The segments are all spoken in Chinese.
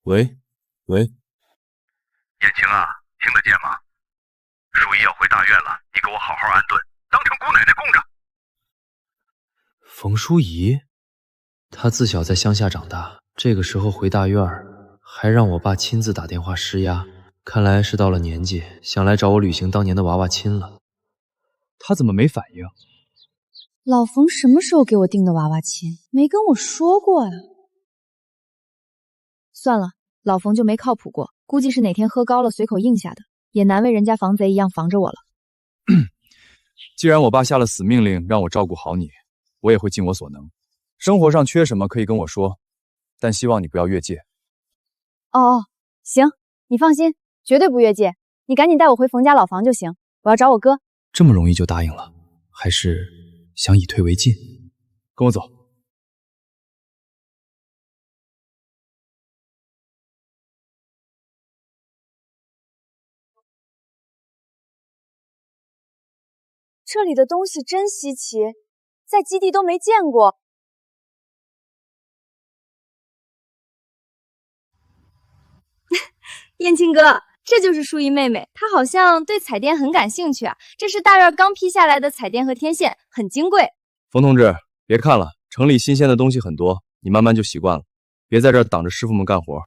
喂，喂，燕青啊，听得见吗？书姨要回大院了，你给我好好安顿，当成姑奶奶供着。冯淑仪，她自小在乡下长大，这个时候回大院儿，还让我爸亲自打电话施压，看来是到了年纪，想来找我履行当年的娃娃亲了。她怎么没反应？老冯什么时候给我订的娃娃亲？没跟我说过呀。算了，老冯就没靠谱过，估计是哪天喝高了随口应下的，也难为人家防贼一样防着我了。既然我爸下了死命令让我照顾好你，我也会尽我所能。生活上缺什么可以跟我说，但希望你不要越界。哦，行，你放心，绝对不越界。你赶紧带我回冯家老房就行，我要找我哥。这么容易就答应了，还是想以退为进？跟我走。这里的东西真稀奇，在基地都没见过。燕青哥，这就是淑仪妹妹，她好像对彩电很感兴趣啊。这是大院刚批下来的彩电和天线，很金贵。冯同志，别看了，城里新鲜的东西很多，你慢慢就习惯了，别在这儿挡着师傅们干活。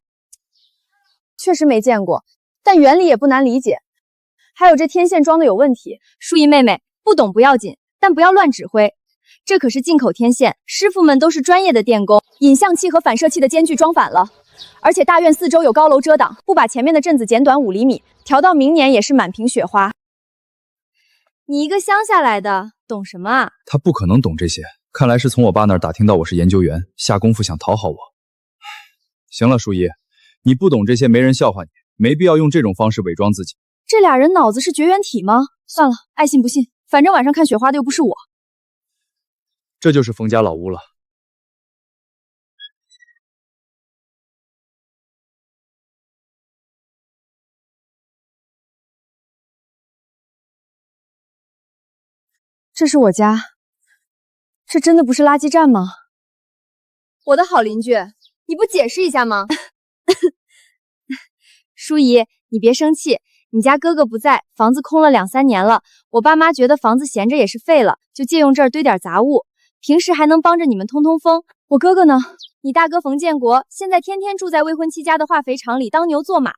确实没见过，但原理也不难理解。还有这天线装的有问题，淑仪妹妹不懂不要紧，但不要乱指挥。这可是进口天线，师傅们都是专业的电工，引向器和反射器的间距装反了。而且大院四周有高楼遮挡，不把前面的阵子减短5厘米，调到明年也是满屏雪花。你一个乡下来的，懂什么啊？他不可能懂这些，看来是从我爸那儿打听到我是研究员，下功夫想讨好我。行了，淑仪，你不懂这些没人笑话你，没必要用这种方式伪装自己。这俩人脑子是绝缘体吗？算了，爱信不信，反正晚上看雪花的又不是我。这就是冯家老屋了。这是我家，这真的不是垃圾站吗？我的好邻居，你不解释一下吗？淑仪，你别生气，你家哥哥不在，房子空了2、3年了。我爸妈觉得房子闲着也是废了，就借用这儿堆点杂物，平时还能帮着你们通通风。我哥哥呢？你大哥冯建国现在天天住在未婚妻家的化肥厂里当牛做马。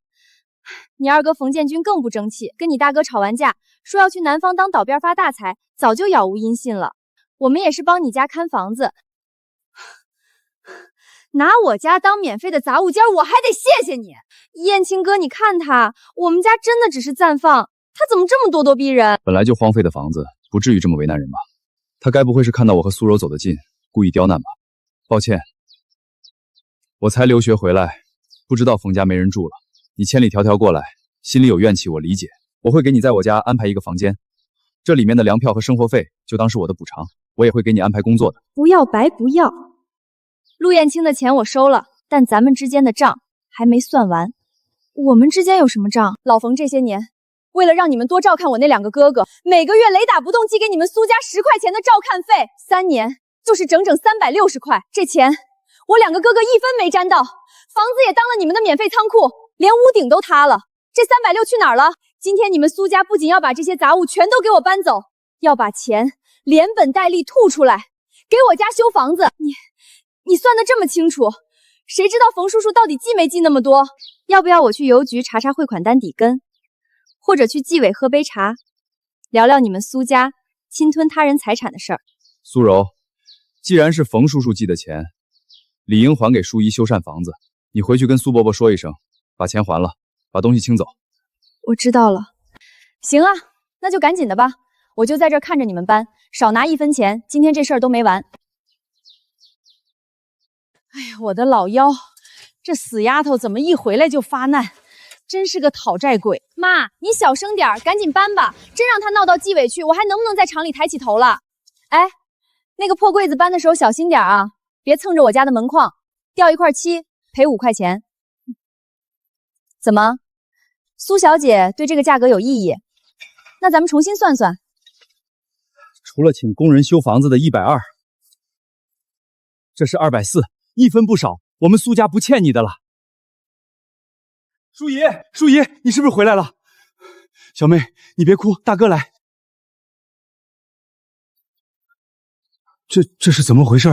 你二哥冯建军更不争气，跟你大哥吵完架，说要去南方当倒辫发大财，早就杳无音信了。我们也是帮你家看房子，拿我家当免费的杂物间，我还得谢谢你。燕青哥，你看他，我们家真的只是暂放，他怎么这么咄咄逼人？本来就荒废的房子，不至于这么为难人吧？他该不会是看到我和苏柔走得近，故意刁难吧？抱歉，我才留学回来，不知道冯家没人住了。你千里迢迢过来，心里有怨气，我理解。我会给你在我家安排一个房间，这里面的粮票和生活费就当是我的补偿，我也会给你安排工作的。不要白不要。陆燕青的钱我收了，但咱们之间的账还没算完。我们之间有什么账？老冯这些年为了让你们多照看我那2个哥哥，每个月雷打不动寄给你们苏家10块钱的照看费，3年就是整整360块。这钱我2个哥哥一分没沾到，房子也当了你们的免费仓库，连屋顶都塌了。这360去哪儿了？今天你们苏家不仅要把这些杂物全都给我搬走，要把钱连本带利吐出来，给我家修房子。你算得这么清楚，谁知道冯叔叔到底寄没寄那么多？要不要我去邮局查查汇款单底根，或者去纪委喝杯茶，聊聊你们苏家侵吞他人财产的事儿？苏柔，既然是冯叔叔寄的钱，理应还给淑仪修缮房子。你回去跟苏伯伯说一声，把钱还了，把东西清走。我知道了。行啊，那就赶紧的吧，我就在这儿看着你们搬，少拿1分钱，今天这事儿都没完。哎呀，我的老腰，这死丫头怎么一回来就发难，真是个讨债鬼。妈，你小声点，赶紧搬吧，真让她闹到纪委去，我还能不能在厂里抬起头了？哎，那个破柜子搬的时候小心点啊，别蹭着我家的门框，掉1块漆赔5块钱。怎么，苏小姐对这个价格有异议？那咱们重新算算。除了请工人修房子的120，这是240，1分不少，我们苏家不欠你的了。舒怡，舒怡，你是不是回来了？小妹，你别哭，大哥来。这是怎么回事？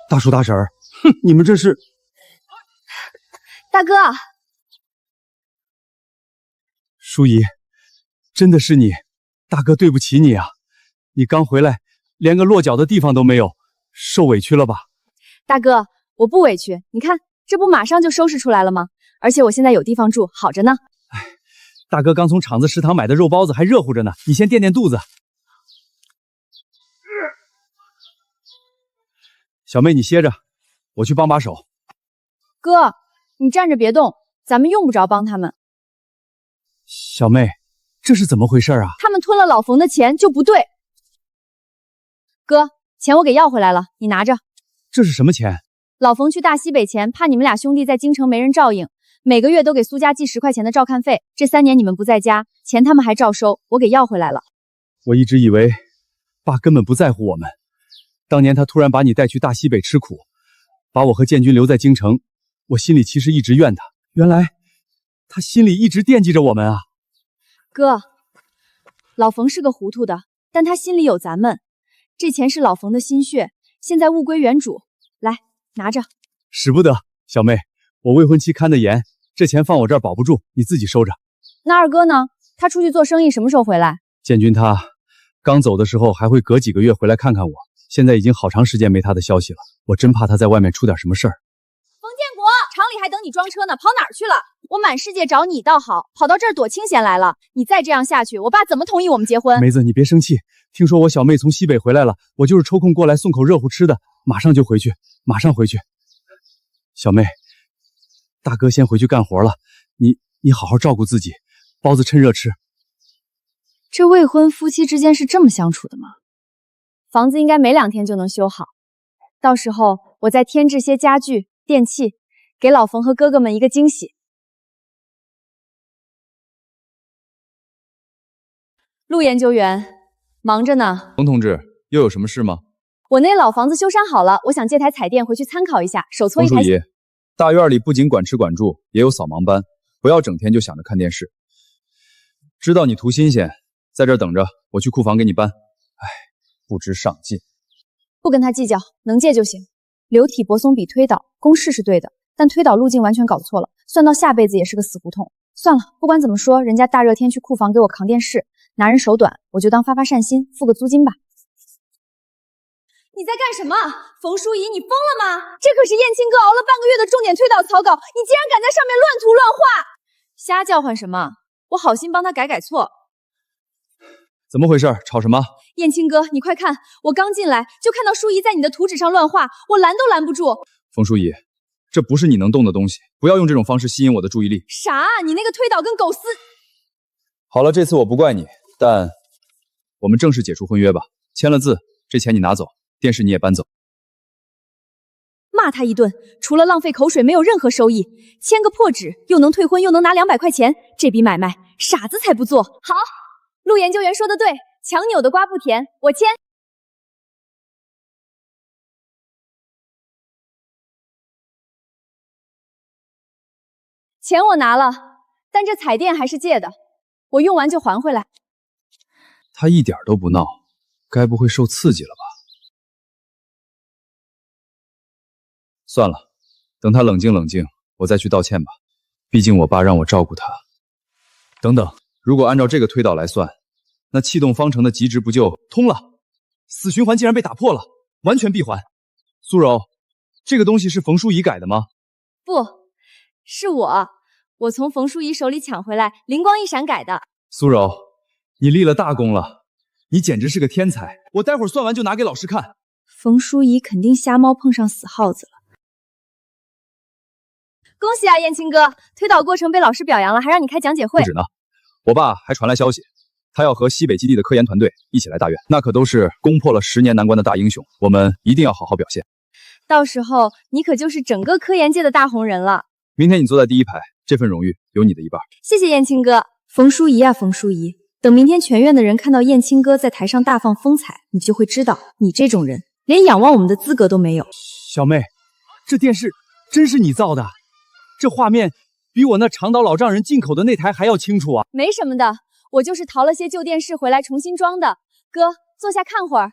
大叔大婶儿，哼，你们这是……大哥，舒怡，真的是你，大哥对不起你啊！你刚回来，连个落脚的地方都没有，受委屈了吧？大哥，我不委屈，你看，这不马上就收拾出来了吗？而且我现在有地方住，好着呢。哎，大哥刚从厂子食堂买的肉包子还热乎着呢，你先垫垫肚子。小妹，你歇着，我去帮把手。哥，你站着别动，咱们用不着帮他们。小妹，这是怎么回事啊？他们吞了老冯的钱就不对。哥，钱我给要回来了，你拿着。这是什么钱？老冯去大西北前，怕你们俩兄弟在京城没人照应，每个月都给苏家寄10块钱的照看费。这3年你们不在家，钱他们还照收，我给要回来了。我一直以为爸根本不在乎我们，当年他突然把你带去大西北吃苦，把我和建军留在京城，我心里其实一直怨他，原来他心里一直惦记着我们啊。哥，老冯是个糊涂的，但他心里有咱们。这钱是老冯的心血，现在物归原主，来拿着。使不得，小妹，我未婚妻看得严，这钱放我这儿保不住，你自己收着。那二哥呢？他出去做生意，什么时候回来？建军他刚走的时候还会隔几个月回来看看我，现在已经好长时间没他的消息了，我真怕他在外面出点什么事儿。冯建国，厂里还等你装车呢，跑哪儿去了？我满世界找你倒好，跑到这儿躲清闲来了。你再这样下去，我爸怎么同意我们结婚？梅子，你别生气，听说我小妹从西北回来了，我就是抽空过来送口热乎吃的，马上就回去，马上回去。小妹，大哥先回去干活了，你好好照顾自己，包子趁热吃。这未婚夫妻之间是这么相处的吗？房子应该没2天就能修好，到时候我再添置些家具、电器，给老冯和哥哥们一个惊喜。陆研究员，忙着呢。冯同志，又有什么事吗？我那老房子修缮好了，我想借台彩电回去参考一下，手搓一台。冯淑仪，大院里不仅管吃管住，也有扫盲班，不要整天就想着看电视。知道你图新鲜，在这儿等着，我去库房给你搬。哎，不知上进。不跟他计较，能借就行。流体泊松比推导，公式是对的，但推导路径完全搞错了，算到下辈子也是个死胡同。算了，不管怎么说，人家大热天去库房给我扛电视，拿人手短，我就当发发善心，付个租金吧。你在干什么？冯淑仪，你疯了吗？这可是燕青哥熬了半个月的重点推导草稿，你竟然敢在上面乱涂乱画！瞎叫唤什么？我好心帮他改错。怎么回事？吵什么？燕青哥，你快看，我刚进来就看到淑仪在你的图纸上乱画，我拦都拦不住。冯淑仪，这不是你能动的东西，不要用这种方式吸引我的注意力。啥啊？你那个推导跟狗撕……好了，这次我不怪你，但我们正式解除婚约吧。签了字，这钱你拿走，电视你也搬走。骂他一顿，除了浪费口水，没有任何收益。签个破纸，又能退婚，又能拿200块钱，这笔买卖，傻子才不做。好，陆研究员说的对，强扭的瓜不甜，我签。钱我拿了，但这彩电还是借的，我用完就还回来。他一点都不闹，该不会受刺激了吧？算了，等他冷静冷静，我再去道歉吧。毕竟我爸让我照顾他。等等，如果按照这个推导来算，那气动方程的极值不就通了？死循环竟然被打破了，完全闭环。苏柔，这个东西是冯淑仪改的吗？不是我从冯淑仪手里抢回来，灵光一闪改的。苏柔，你立了大功了，你简直是个天才！我待会儿算完就拿给老师看。冯淑仪肯定瞎猫碰上死耗子了。恭喜啊，燕青哥，推导过程被老师表扬了，还让你开讲解会。不止呢，我爸还传来消息，他要和西北基地的科研团队一起来大院，那可都是攻破了10年难关的大英雄，我们一定要好好表现。到时候你可就是整个科研界的大红人了。明天你坐在第1排，这份荣誉有你的一半。谢谢燕青哥。冯淑仪啊，冯淑仪，等明天全院的人看到燕青哥在台上大放风采，你就会知道，你这种人连仰望我们的资格都没有。小妹，这电视真是你造的？这画面比我那长岛老丈人进口的那台还要清楚啊！没什么的，我就是淘了些旧电视回来重新装的。哥，坐下看会儿。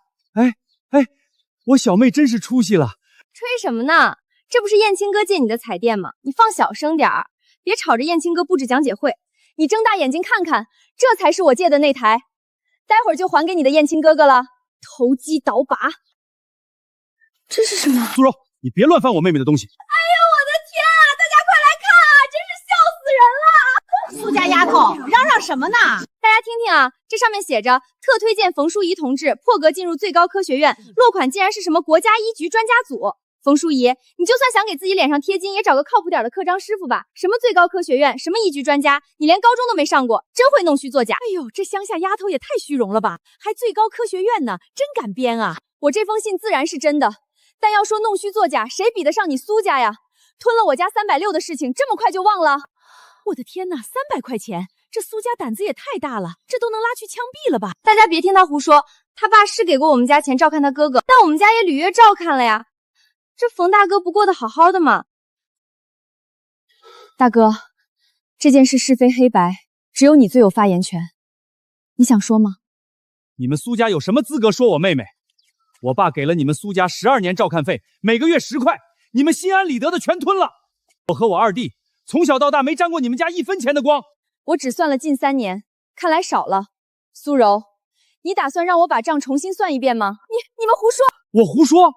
我小妹真是出息了。吹什么呢？这不是燕青哥借你的彩电吗？你放小声点儿，别吵着燕青哥布置讲解会。你睁大眼睛看看，这才是我借的那台，待会儿就还给你的燕青哥哥了。投机倒把，这是什么？苏柔，你别乱翻我妹妹的东西。哎呦，我的天啊！大家快来看啊！真是笑死人了！苏家丫头，嚷嚷什么呢？大家听听啊，这上面写着特推荐冯淑仪同志破格进入最高科学院，落款竟然是什么国家一局专家组。冯淑仪，你就算想给自己脸上贴金，也找个靠谱点的刻章师傅吧。什么最高科学院，什么一局专家，你连高中都没上过，真会弄虚作假。哎呦，这乡下丫头也太虚荣了吧，还最高科学院呢，真敢编啊！我这封信自然是真的，但要说弄虚作假，谁比得上你苏家呀？吞了我家360的事情，这么快就忘了？我的天哪，300块钱，这苏家胆子也太大了，这都能拉去枪毙了吧？大家别听他胡说，他爸是给过我们家钱照看他哥哥，但我们家也履约照看了呀。这冯大哥不过得好好的嘛。大哥，这件事是非黑白，只有你最有发言权。你想说吗？你们苏家有什么资格说我妹妹？我爸给了你们苏家12年照看费，每个月10块，你们心安理得的全吞了。我和我二弟从小到大没沾过你们家1分钱的光。我只算了近3年，看来少了。苏柔，你打算让我把账重新算一遍吗？你们胡说！我胡说？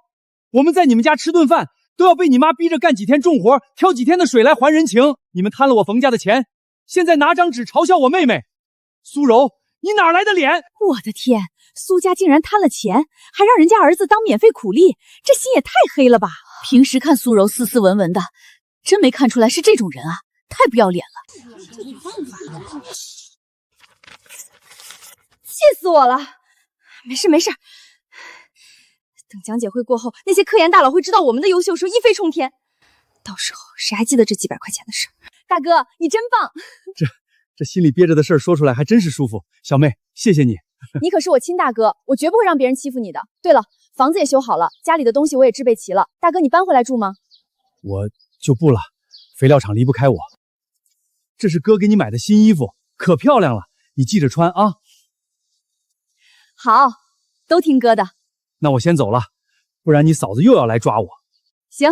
我们在你们家吃顿饭，都要被你妈逼着干几天重活，挑几天的水来还人情。你们贪了我冯家的钱，现在拿张纸嘲笑我妹妹。苏柔，你哪来的脸？我的天，苏家竟然贪了钱，还让人家儿子当免费苦力，这心也太黑了吧！平时看苏柔斯斯文文的，真没看出来是这种人啊，太不要脸了！气死我了！没事没事，等讲解会过后，那些科研大佬会知道我们的优秀时候一飞冲天，到时候谁还记得这几百块钱的事？大哥，你真棒！这心里憋着的事儿说出来还真是舒服。小妹，谢谢你。你可是我亲大哥，我绝不会让别人欺负你的。对了，房子也修好了，家里的东西我也置备齐了。大哥，你搬回来住吗？我就不了，肥料厂离不开我。这是哥给你买的新衣服，可漂亮了，你记着穿啊。好，都听哥的。那我先走了，不然你嫂子又要来抓我。行，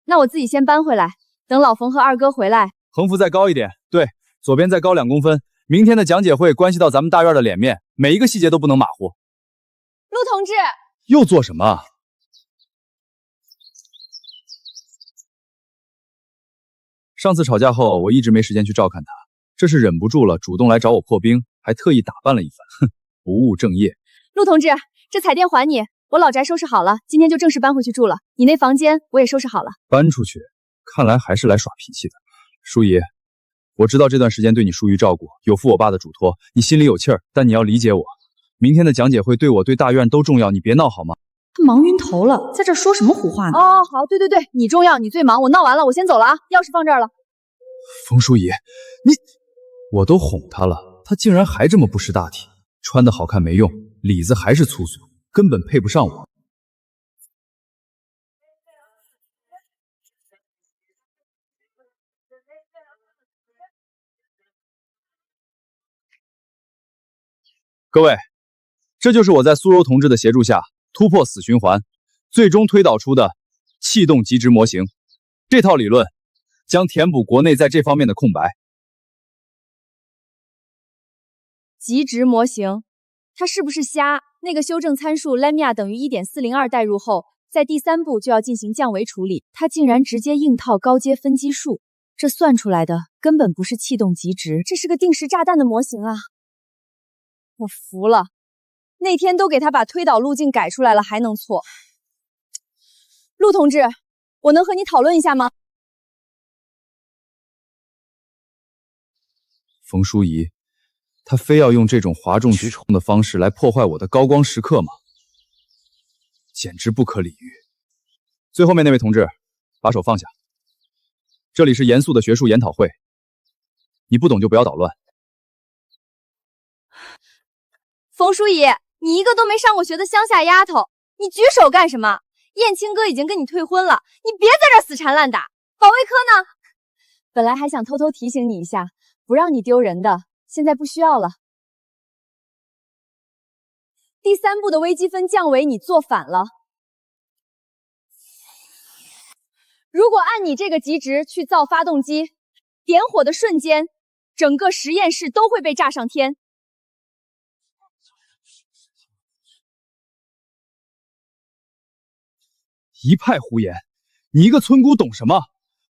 那我自己先搬回来，等老冯和二哥回来。横幅再高一点，对，左边再高2公分。明天的讲解会关系到咱们大院的脸面，每一个细节都不能马虎。陆同志，又做什么？上次吵架后，我一直没时间去照看他，这是忍不住了，主动来找我破冰，还特意打扮了一番，哼，不务正业。陆同志，这彩电还你，我老宅收拾好了，今天就正式搬回去住了。你那房间我也收拾好了。搬出去，看来还是来耍脾气的。淑仪，我知道这段时间对你疏于照顾，有负我爸的嘱托，你心里有气儿，但你要理解我。明天的讲解会对我对大院都重要，你别闹好吗？他忙晕头了，在这说什么胡话呢？哦，好，对，你重要，你最忙，我闹完了，我先走了啊，钥匙放这儿了。冯淑仪，我都哄她了，她竟然还这么不识大体，穿的好看没用，里子还是粗俗，根本配不上我。各位，这就是我在苏柔同志的协助下突破死循环，最终推导出的气动极值模型。这套理论将填补国内在这方面的空白。极值模型，它是不是瞎？那个修正参数 lambda 等于 1.402 代入后，在第3步就要进行降维处理，它竟然直接硬套高阶分基数，这算出来的根本不是气动极值，这是个定时炸弹的模型啊！我服了，那天都给他把推导路径改出来了，还能错？陆同志，我能和你讨论一下吗？冯淑仪，他非要用这种哗众取宠的方式来破坏我的高光时刻吗？简直不可理喻！最后面那位同志，把手放下。这里是严肃的学术研讨会，你不懂就不要捣乱。冯淑仪，你一个都没上过学的乡下丫头，你举手干什么？燕青哥已经跟你退婚了，你别在这死缠烂打。保卫科呢？本来还想偷偷提醒你一下，不让你丢人的，现在不需要了。第3步的微积分降维你做反了。如果按你这个极值去造发动机，点火的瞬间，整个实验室都会被炸上天。一派胡言！你一个村姑懂什么？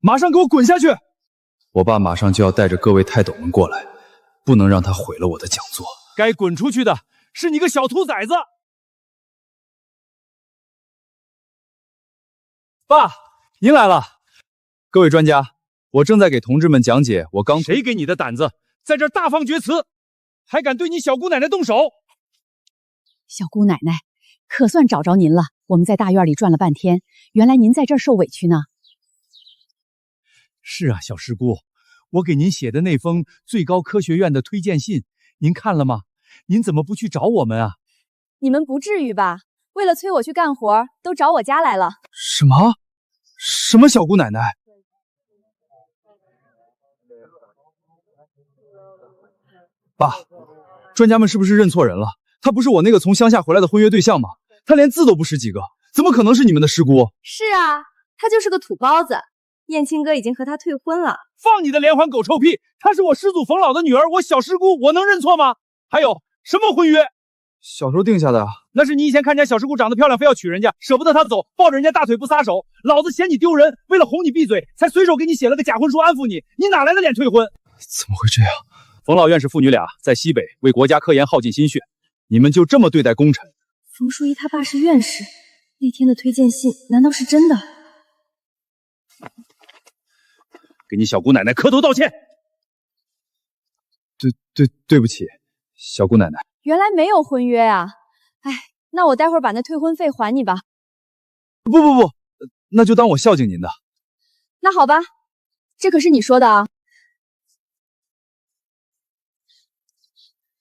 马上给我滚下去！我爸马上就要带着各位泰斗们过来，不能让他毁了我的讲座。该滚出去的是你个小兔崽子！爸，您来了。各位专家，我正在给同志们讲解我刚……谁给你的胆子，在这儿大放厥词，还敢对你小姑奶奶动手？小姑奶奶，可算找着您了。我们在大院里转了半天，原来您在这儿受委屈呢。是啊，小师姑，我给您写的那封最高科学院的推荐信，您看了吗？您怎么不去找我们啊？你们不至于吧？为了催我去干活，都找我家来了。什么？什么小姑奶奶？爸，专家们是不是认错人了？她不是我那个从乡下回来的婚约对象吗？她连字都不识几个，怎么可能是你们的师姑？是啊，她就是个土包子。燕青哥已经和她退婚了。放你的连环狗臭屁！她是我师祖冯老的女儿，我小师姑，我能认错吗？还有什么婚约？小时候定下的啊。那是你以前看人家小师姑长得漂亮，非要娶人家，舍不得她走，抱着人家大腿不撒手。老子嫌你丢人，为了哄你闭嘴，才随手给你写了个假婚书安抚你。你哪来的脸退婚？怎么会这样？冯老院士父女俩在西北为国家科研耗尽心血，你们就这么对待功臣？冯淑仪他爸是院士，那天的推荐信难道是真的？给你小姑奶奶磕头道歉。对不起，小姑奶奶。原来没有婚约啊！哎，那我待会儿把那退婚费还你吧。不，那就当我孝敬您的。那好吧，这可是你说的啊。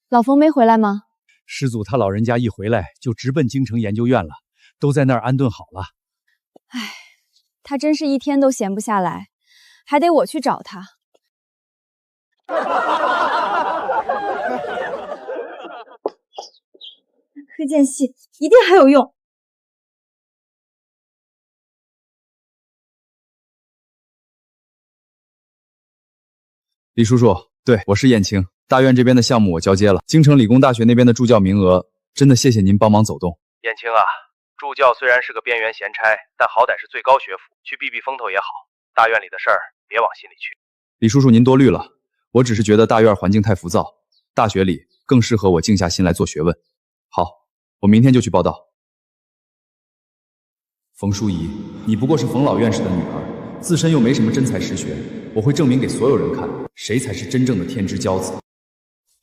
老冯没回来吗？师祖他老人家一回来就直奔京城研究院了，都在那儿安顿好了。哎，他真是一天都闲不下来，还得我去找他。推荐信一定还有用。李叔叔，对，我是燕青。大院这边的项目我交接了，京城理工大学那边的助教名额，真的谢谢您帮忙走动。燕青啊，助教虽然是个边缘闲差，但好歹是最高学府，去避避风头也好。大院里的事儿别往心里去。李叔叔您多虑了，我只是觉得大院环境太浮躁，大学里更适合我静下心来做学问。好，我明天就去报道。冯淑仪，你不过是冯老院士的女儿，自身又没什么真才实学，我会证明给所有人看，谁才是真正的天之骄子。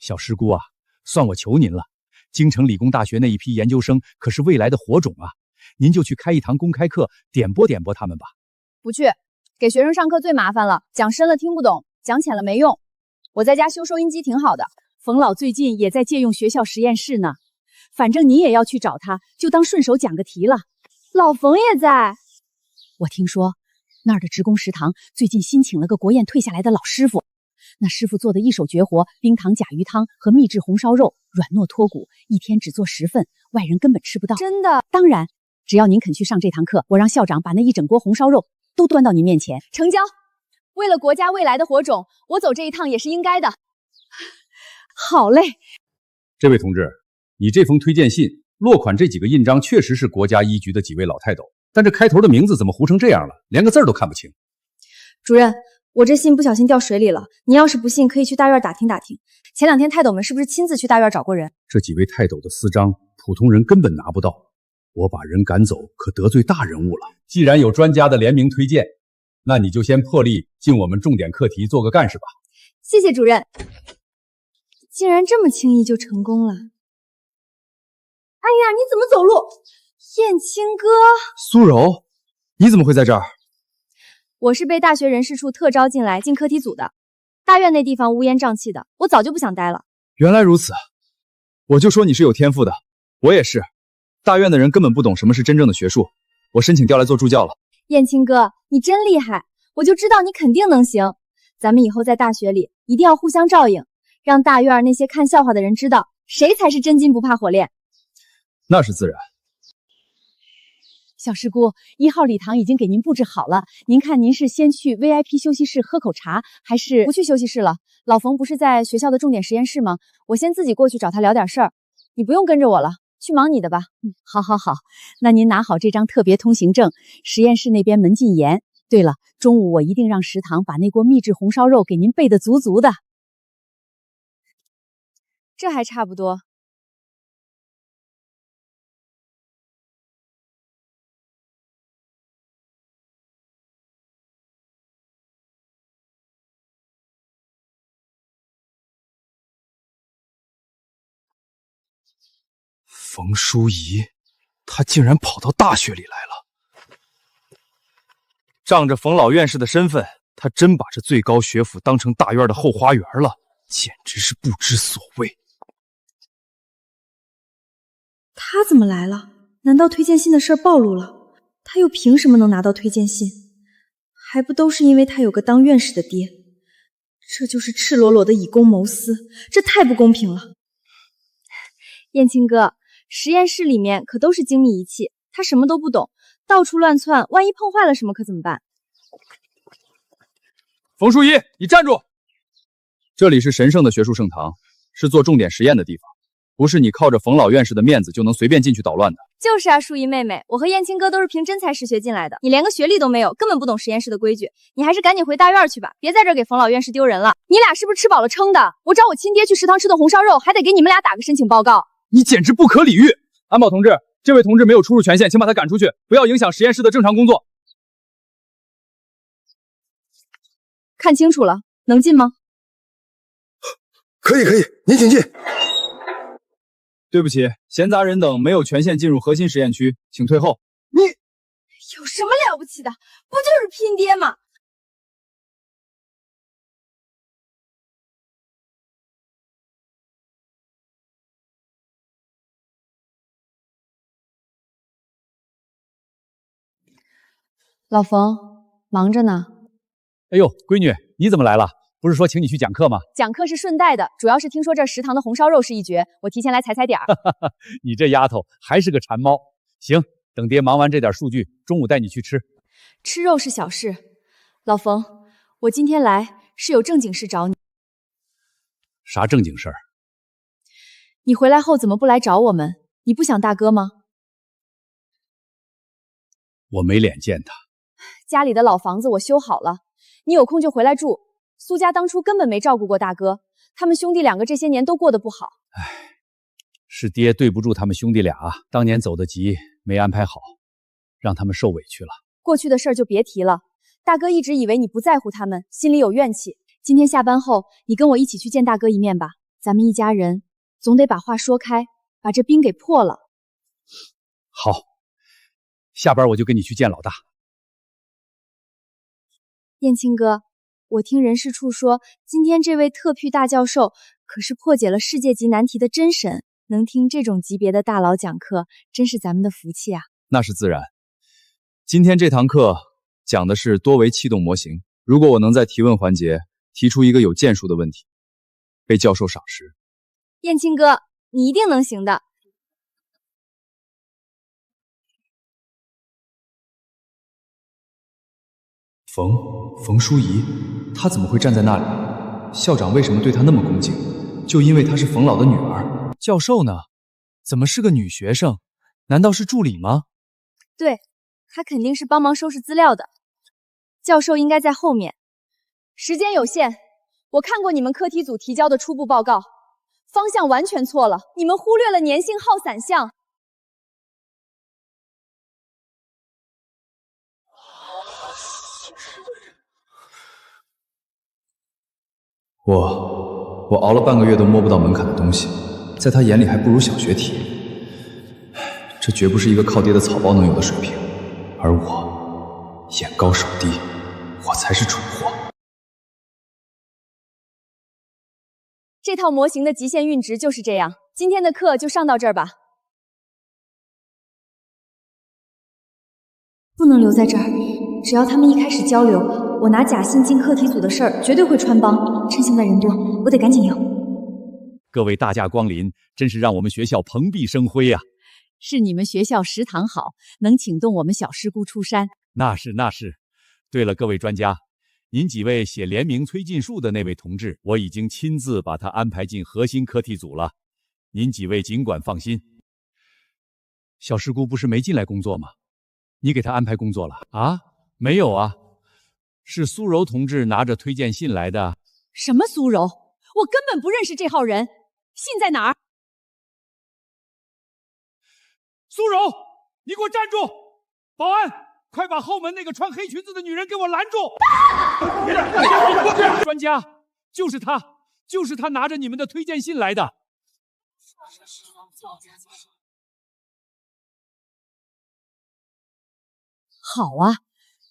小师姑啊，算我求您了，京城理工大学那一批研究生可是未来的火种啊，您就去开一堂公开课，点拨点拨他们吧。不去，给学生上课最麻烦了，讲深了听不懂，讲浅了没用。我在家修收音机挺好的。冯老最近也在借用学校实验室呢，反正你也要去找他，就当顺手讲个题了。老冯也在。我听说那儿的职工食堂最近新请了个国宴退下来的老师傅，那师傅做的一手绝活，冰糖甲鱼汤和秘制红烧肉，软糯脱骨，一天只做10份，外人根本吃不到。真的？当然，只要您肯去上这堂课，我让校长把那一整锅红烧肉都端到您面前。成交。为了国家未来的火种，我走这一趟也是应该的。好嘞。这位同志，你这封推荐信落款这几个印章确实是国家医局的几位老泰斗，但这开头的名字怎么糊成这样了，连个字都看不清。主任，我这信不小心掉水里了，您要是不信，可以去大院打听打听。前2天泰斗们是不是亲自去大院找过人？这几位泰斗的私章，普通人根本拿不到。我把人赶走，可得罪大人物了。既然有专家的联名推荐，那你就先破例进我们重点课题做个干事吧。谢谢主任。竟然这么轻易就成功了。哎呀，你怎么走路？燕青哥。苏柔，你怎么会在这儿？我是被大学人事处特招进来进课题组的。大院那地方乌烟瘴气的，我早就不想待了。原来如此，我就说你是有天赋的。我也是，大院的人根本不懂什么是真正的学术，我申请调来做助教了。燕青哥，你真厉害，我就知道你肯定能行。咱们以后在大学里一定要互相照应，让大院那些看笑话的人知道谁才是真金不怕火炼。那是自然。小师姑，1号礼堂已经给您布置好了，您看您是先去 VIP 休息室喝口茶，还是不去休息室了？老冯不是在学校的重点实验室吗？我先自己过去找他聊点事儿，你不用跟着我了，去忙你的吧。好，那您拿好这张特别通行证，实验室那边门禁严。对了，中午我一定让食堂把那锅秘制红烧肉给您备得足足的。这还差不多。冯淑仪，她竟然跑到大学里来了。仗着冯老院士的身份，她真把这最高学府当成大院的后花园了，简直是不知所谓。他怎么来了？难道推荐信的事暴露了？他又凭什么能拿到推荐信？还不都是因为他有个当院士的爹？这就是赤裸裸的以公谋私，这太不公平了。燕青哥，实验室里面可都是精密仪器，他什么都不懂，到处乱窜，万一碰坏了什么可怎么办？冯淑仪，你站住！这里是神圣的学术圣堂，是做重点实验的地方，不是你靠着冯老院士的面子就能随便进去捣乱的。就是啊，淑仪妹妹，我和燕青哥都是凭真才实学进来的，你连个学历都没有，根本不懂实验室的规矩。你还是赶紧回大院去吧，别在这儿给冯老院士丢人了。你俩是不是吃饱了撑的？我找我亲爹去食堂吃的红烧肉，还得给你们俩打个申请报告。你简直不可理喻！安保同志，这位同志没有出入权限，请把他赶出去，不要影响实验室的正常工作。看清楚了，能进吗？可以，您请进。对不起，闲杂人等没有权限进入核心实验区，请退后。你有什么了不起的？不就是拼爹吗？老冯，忙着呢。哎呦，闺女，你怎么来了？不是说请你去讲课吗？讲课是顺带的，主要是听说这食堂的红烧肉是一绝，我提前来踩点儿。你这丫头还是个馋猫。行，等爹忙完这点数据，中午带你去吃。吃肉是小事，老冯，我今天来是有正经事找你。啥正经事儿？你回来后怎么不来找我们？你不想大哥吗？我没脸见他。家里的老房子我修好了，你有空就回来住。苏家当初根本没照顾过大哥，他们兄弟两个这些年都过得不好。唉，是爹对不住他们兄弟俩，当年走得急，没安排好，让他们受委屈了。过去的事儿就别提了，大哥一直以为你不在乎他们，心里有怨气。今天下班后，你跟我一起去见大哥一面吧，咱们一家人总得把话说开，把这冰给破了。好，下班我就跟你去见老大。燕青哥，我听人事处说，今天这位特聘大教授可是破解了世界级难题的真神，能听这种级别的大佬讲课，真是咱们的福气啊。那是自然。今天这堂课讲的是多维气动模型，如果我能在提问环节提出一个有建树的问题，被教授赏识。燕青哥，你一定能行的。冯淑仪，她怎么会站在那里？校长为什么对她那么恭敬？就因为她是冯老的女儿。教授呢？怎么是个女学生？难道是助理吗？对，她肯定是帮忙收拾资料的。教授应该在后面。时间有限，我看过你们课题组提交的初步报告，方向完全错了，你们忽略了粘性耗散项。我熬了半个月都摸不到门槛的东西，在他眼里还不如小学题。这绝不是一个靠爹的草包能有的水平，而我眼高手低，我才是蠢货。这套模型的极限阈值就是这样。今天的课就上到这儿吧。不能留在这儿，只要他们一开始交流，我拿假信进课题组的事儿绝对会穿帮。趁现在人多，我得赶紧应。各位大驾光临，真是让我们学校蓬荜生辉啊！是你们学校食堂好，能请动我们小师姑出山。那是。对了，各位专家，您几位写联名推进术的那位同志，我已经亲自把他安排进核心课题组了，您几位尽管放心。小师姑不是没进来工作吗？你给他安排工作了啊？没有啊，是苏柔同志拿着推荐信来的。什么苏柔？我根本不认识这号人，信在哪儿？苏柔，你给我站住！保安，快把后门那个穿黑裙子的女人给我拦住！专家，就是他拿着你们的推荐信来的。好啊，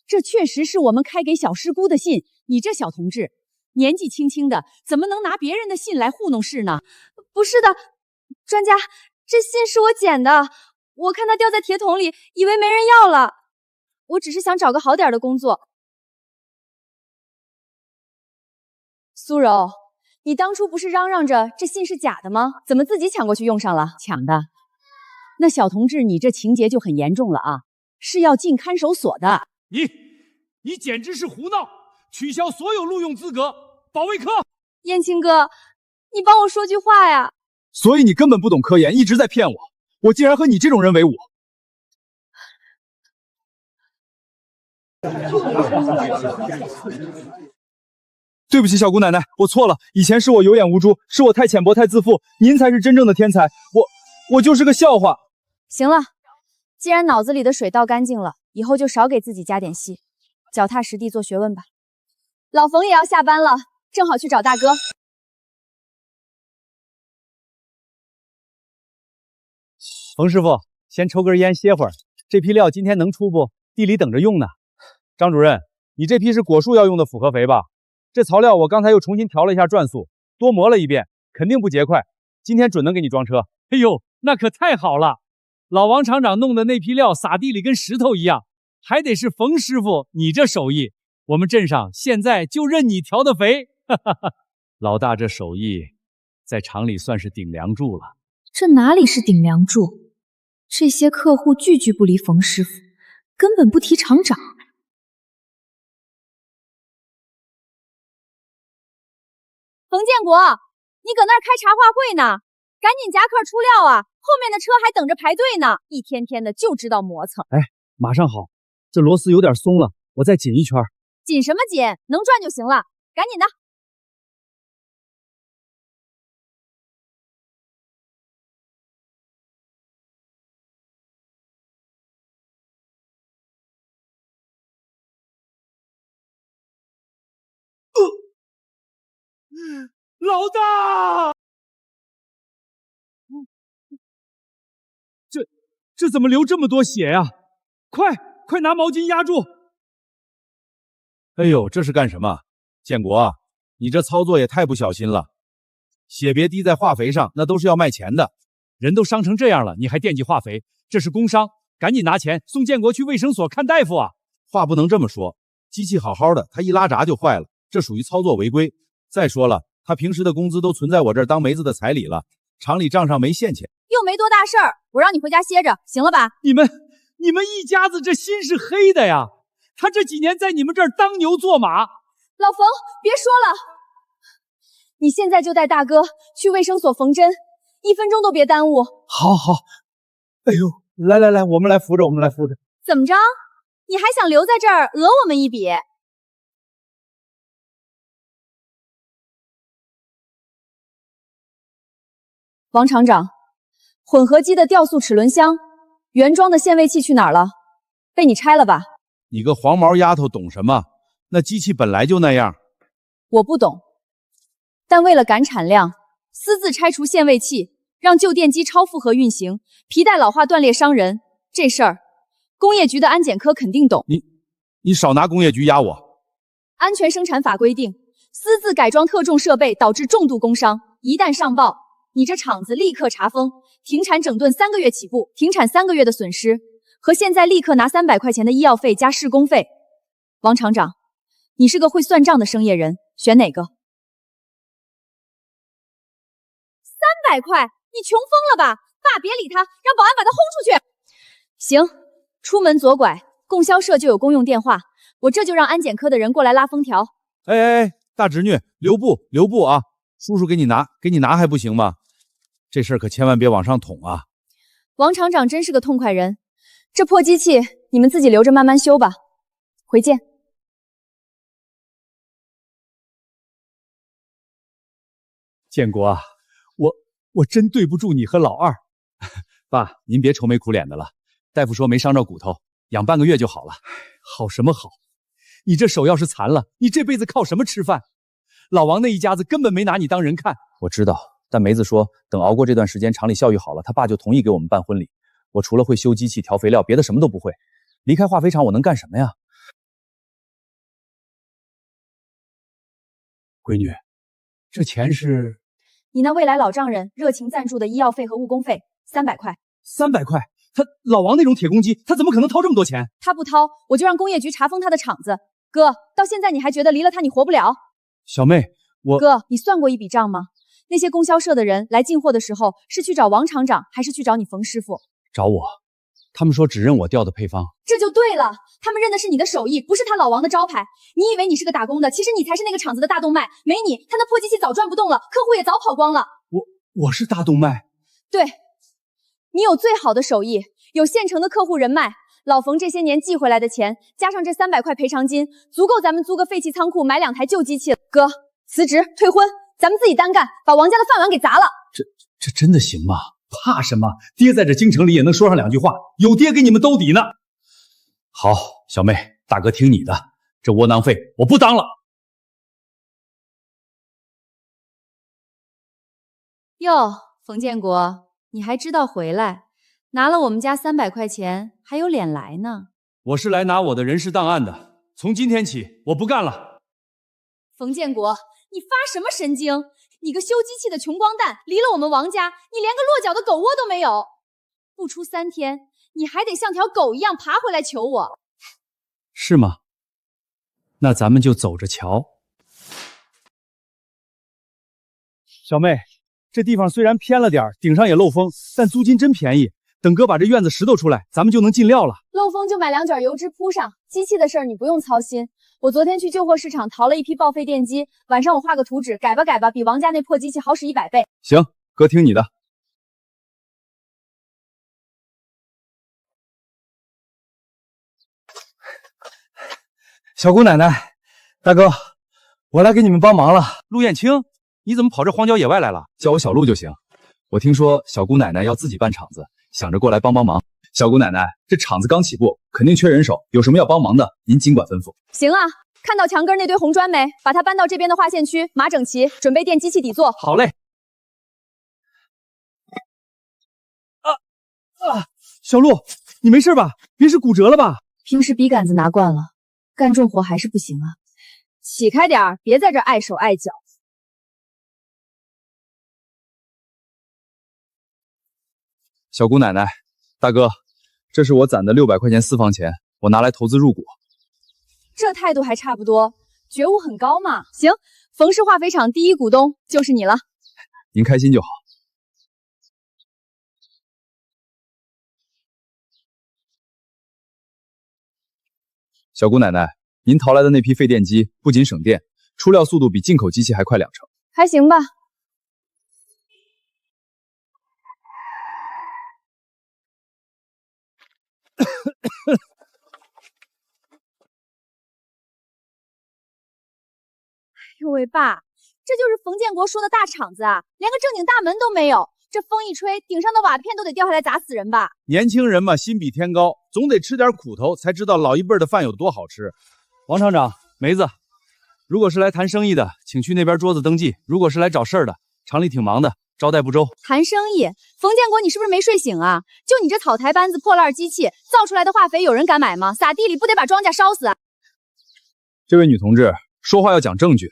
这确实是我们开给小师姑的信。你这小同志，年纪轻轻的，怎么能拿别人的信来糊弄事呢？不是的，专家，这信是我捡的，我看它掉在铁桶里，以为没人要了。我只是想找个好点的工作。苏柔，你当初不是嚷嚷着这信是假的吗？怎么自己抢过去用上了？抢的。那小同志，你这情节就很严重了啊，是要进看守所的。你简直是胡闹！取消所有录用资格，保卫科。燕青哥，你帮我说句话呀！所以你根本不懂科研，一直在骗我。我竟然和你这种人为伍！对不起，小姑奶奶，我错了。以前是我有眼无珠，是我太浅薄太自负，您才是真正的天才。我就是个笑话。行了，既然脑子里的水倒干净了，以后就少给自己加点戏，脚踏实地做学问吧。老冯也要下班了，正好去找大哥。冯师傅，先抽根烟歇会儿。这批料今天能出不？地里等着用呢。张主任，你这批是果树要用的复合肥吧？这槽料我刚才又重新调了一下转速，多磨了一遍，肯定不结块。今天准能给你装车。哎呦，那可太好了！老王厂长弄的那批料撒地里跟石头一样，还得是冯师傅你这手艺，我们镇上现在就认你调的肥。老大这手艺在厂里算是顶梁柱了。这哪里是顶梁柱？这些客户句句不离冯师傅，根本不提厂长。冯建国，你搁那儿开茶话会呢？赶紧夹克出料啊！后面的车还等着排队呢，一天天的就知道磨蹭。哎，马上好，这螺丝有点松了，我再紧一圈。紧什么紧？能转就行了，赶紧的。老大，这怎么流这么多血呀？快拿毛巾压住！哎呦，这是干什么？建国，你这操作也太不小心了，血别滴在化肥上，那都是要卖钱的。人都伤成这样了，你还惦记化肥？这是工伤，赶紧拿钱送建国去卫生所看大夫啊！话不能这么说，机器好好的，他一拉闸就坏了，这属于操作违规。再说了，他平时的工资都存在我这儿当梅子的彩礼了，厂里账上没现钱。又没多大事儿，我让你回家歇着，行了吧？你们一家子这心是黑的呀！他这几年在你们这儿当牛做马。老冯，别说了，你现在就带大哥去卫生所缝针，1分钟都别耽误。好。哎呦，来，我们来扶着。怎么着？你还想留在这儿讹我们一笔？王厂长，混合机的吊速齿轮箱，原装的限位器去哪儿了？被你拆了吧？你个黄毛丫头懂什么？那机器本来就那样。我不懂，但为了赶产量，私自拆除限位器，让旧电机超负荷运行，皮带老化断裂伤人，这事儿工业局的安检科肯定懂。你少拿工业局压我。安全生产法规定，私自改装特重设备导致重度工伤，一旦上报，你这厂子立刻查封，停产整顿3个月起步，停产3个月的损失和现在立刻拿300块钱的医药费加施工费。王厂长，你是个会算账的生意人，选哪个？300块，你穷疯了吧？爸，别理他，让保安把他轰出去。行，出门左拐，供销社就有公用电话，我这就让安检科的人过来拉封条。哎，大侄女，留步啊！叔叔给你拿还不行吗？这事儿可千万别往上捅啊！王厂长真是个痛快人，这破机器你们自己留着慢慢修吧。回见。建国啊，我真对不住你和老二。爸，您别愁眉苦脸的了，大夫说没伤着骨头，养半个月就好了。好什么好？你这手要是残了，你这辈子靠什么吃饭？老王那一家子根本没拿你当人看。我知道，但梅子说等熬过这段时间，厂里效益好了，他爸就同意给我们办婚礼。我除了会修机器、调肥料，别的什么都不会。离开化肥厂，我能干什么呀？闺女，这钱是你那未来老丈人热情赞助的医药费和误工费，300块。300块？他老王那种铁公鸡，他怎么可能掏这么多钱？他不掏，我就让工业局查封他的厂子。哥，到现在你还觉得离了他你活不了？小妹，哥，你算过一笔账吗？那些供销社的人来进货的时候，是去找王厂长，还是去找你冯师傅？找我，他们说只认我调的配方。这就对了，他们认的是你的手艺，不是他老王的招牌。你以为你是个打工的，其实你才是那个厂子的大动脉。没你，他那破机器早转不动了，客户也早跑光了。我是大动脉。对，你有最好的手艺，有现成的客户人脉。老冯这些年寄回来的钱，加上这300块赔偿金，足够咱们租个废弃仓库买2台旧机器了。哥，辞职退婚，咱们自己单干，把王家的饭碗给砸了。这真的行吗？怕什么？爹在这京城里也能说上2句话，有爹给你们兜底呢。好，小妹，大哥听你的，这窝囊废我不当了。哟，冯建国，你还知道回来？拿了我们家300块钱，还有脸来呢？我是来拿我的人事档案的，从今天起我不干了。冯建国，你发什么神经？你个修机器的穷光蛋，离了我们王家，你连个落脚的狗窝都没有。不出3天，你还得像条狗一样爬回来求我。是吗？那咱们就走着瞧。小妹，这地方虽然偏了点，顶上也漏风，但租金真便宜。等哥把这院子拾掇出来，咱们就能进料了。漏风就买2卷油脂铺上，机器的事儿你不用操心。我昨天去旧货市场淘了一批报废电机，晚上我画个图纸，改吧，比王家那破机器好使100倍。行，哥听你的。小姑奶奶，大哥，我来给你们帮忙了。陆燕青，你怎么跑这荒郊野外来了？叫我小陆就行。我听说小姑奶奶要自己办厂子，想着过来帮忙。小姑奶奶，这厂子刚起步，肯定缺人手，有什么要帮忙的，您尽管吩咐。行啊，看到墙根那堆红砖没？把它搬到这边的划线区，码整齐，准备垫机器底座。好嘞。小陆，你没事吧？别是骨折了吧？平时笔杆子拿惯了，干重活还是不行啊。起开点儿，别在这碍手碍脚。小姑奶奶，大哥，这是我攒的600块钱私房钱，我拿来投资入股。这态度还差不多，觉悟很高嘛。行，冯氏化肥厂第1股东就是你了。您开心就好。小姑奶奶，您淘来的那批废电机不仅省电，出料速度比进口机器还快2成。还行吧。呦喂，爸，这就是冯建国说的大厂子啊，连个正经大门都没有。这风一吹，顶上的瓦片都得掉下来砸死人吧？年轻人嘛，心比天高，总得吃点苦头，才知道老一辈的饭有多好吃。王厂长，梅子，如果是来谈生意的，请去那边桌子登记；如果是来找事儿的，厂里挺忙的，招待不周。谈生意？冯建国，你是不是没睡醒啊？就你这草台班子、破烂机器造出来的化肥，有人敢买吗？撒地里不得把庄稼烧死啊？这位女同志，说话要讲证据。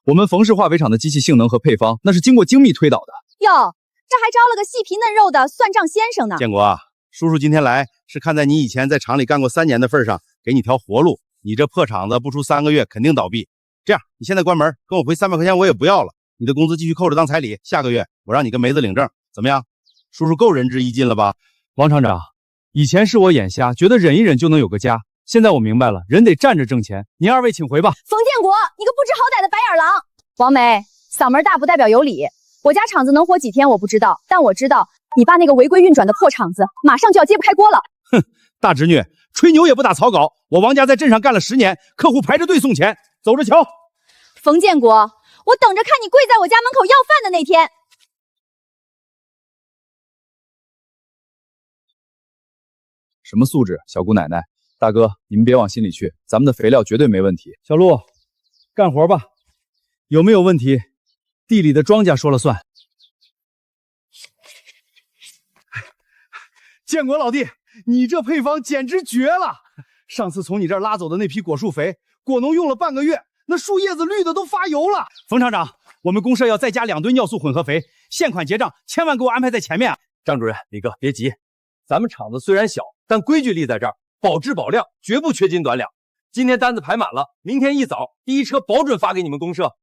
我们冯氏化肥厂的机器性能和配方，那是经过精密推导的。哟，这还招了个细皮嫩肉的算账先生呢。建国啊，叔叔今天来是看在你以前在厂里干过3年的份上，给你条活路。你这破厂子不出3个月肯定倒闭。这样，你现在关门，跟我回300块钱我也不要了，你的工资继续扣着当彩礼，下个月我让你跟梅子领证，怎么样？叔叔够仁至义尽了吧？王厂长，以前是我眼瞎，觉得忍一忍就能有个家，现在我明白了，人得站着挣钱。您二位请回吧。冯建国，你个不知好歹的白眼狼！王梅，嗓门大不代表有理。我家厂子能活几天我不知道，但我知道你爸那个违规运转的破厂子马上就要揭不开锅了。哼，大侄女，吹牛也不打草稿。我王家在镇上干了10年，客户排着队送钱，走着瞧。冯建国，我等着看你跪在我家门口要饭的那天。什么素质，小姑奶奶，大哥，你们别往心里去，咱们的肥料绝对没问题。小陆，干活吧，有没有问题，地里的庄稼说了算。建国老弟，你这配方简直绝了！上次从你这儿拉走的那批果树肥，果农用了半个月，那树叶子绿的都发油了。冯厂长，我们公社要再加2吨尿素混合肥，现款结账，千万给我安排在前面啊！张主任，李哥别急，咱们厂子虽然小，但规矩立在这儿，保质保量，绝不缺斤短两。今天单子排满了，明天一早第1车保准发给你们公社。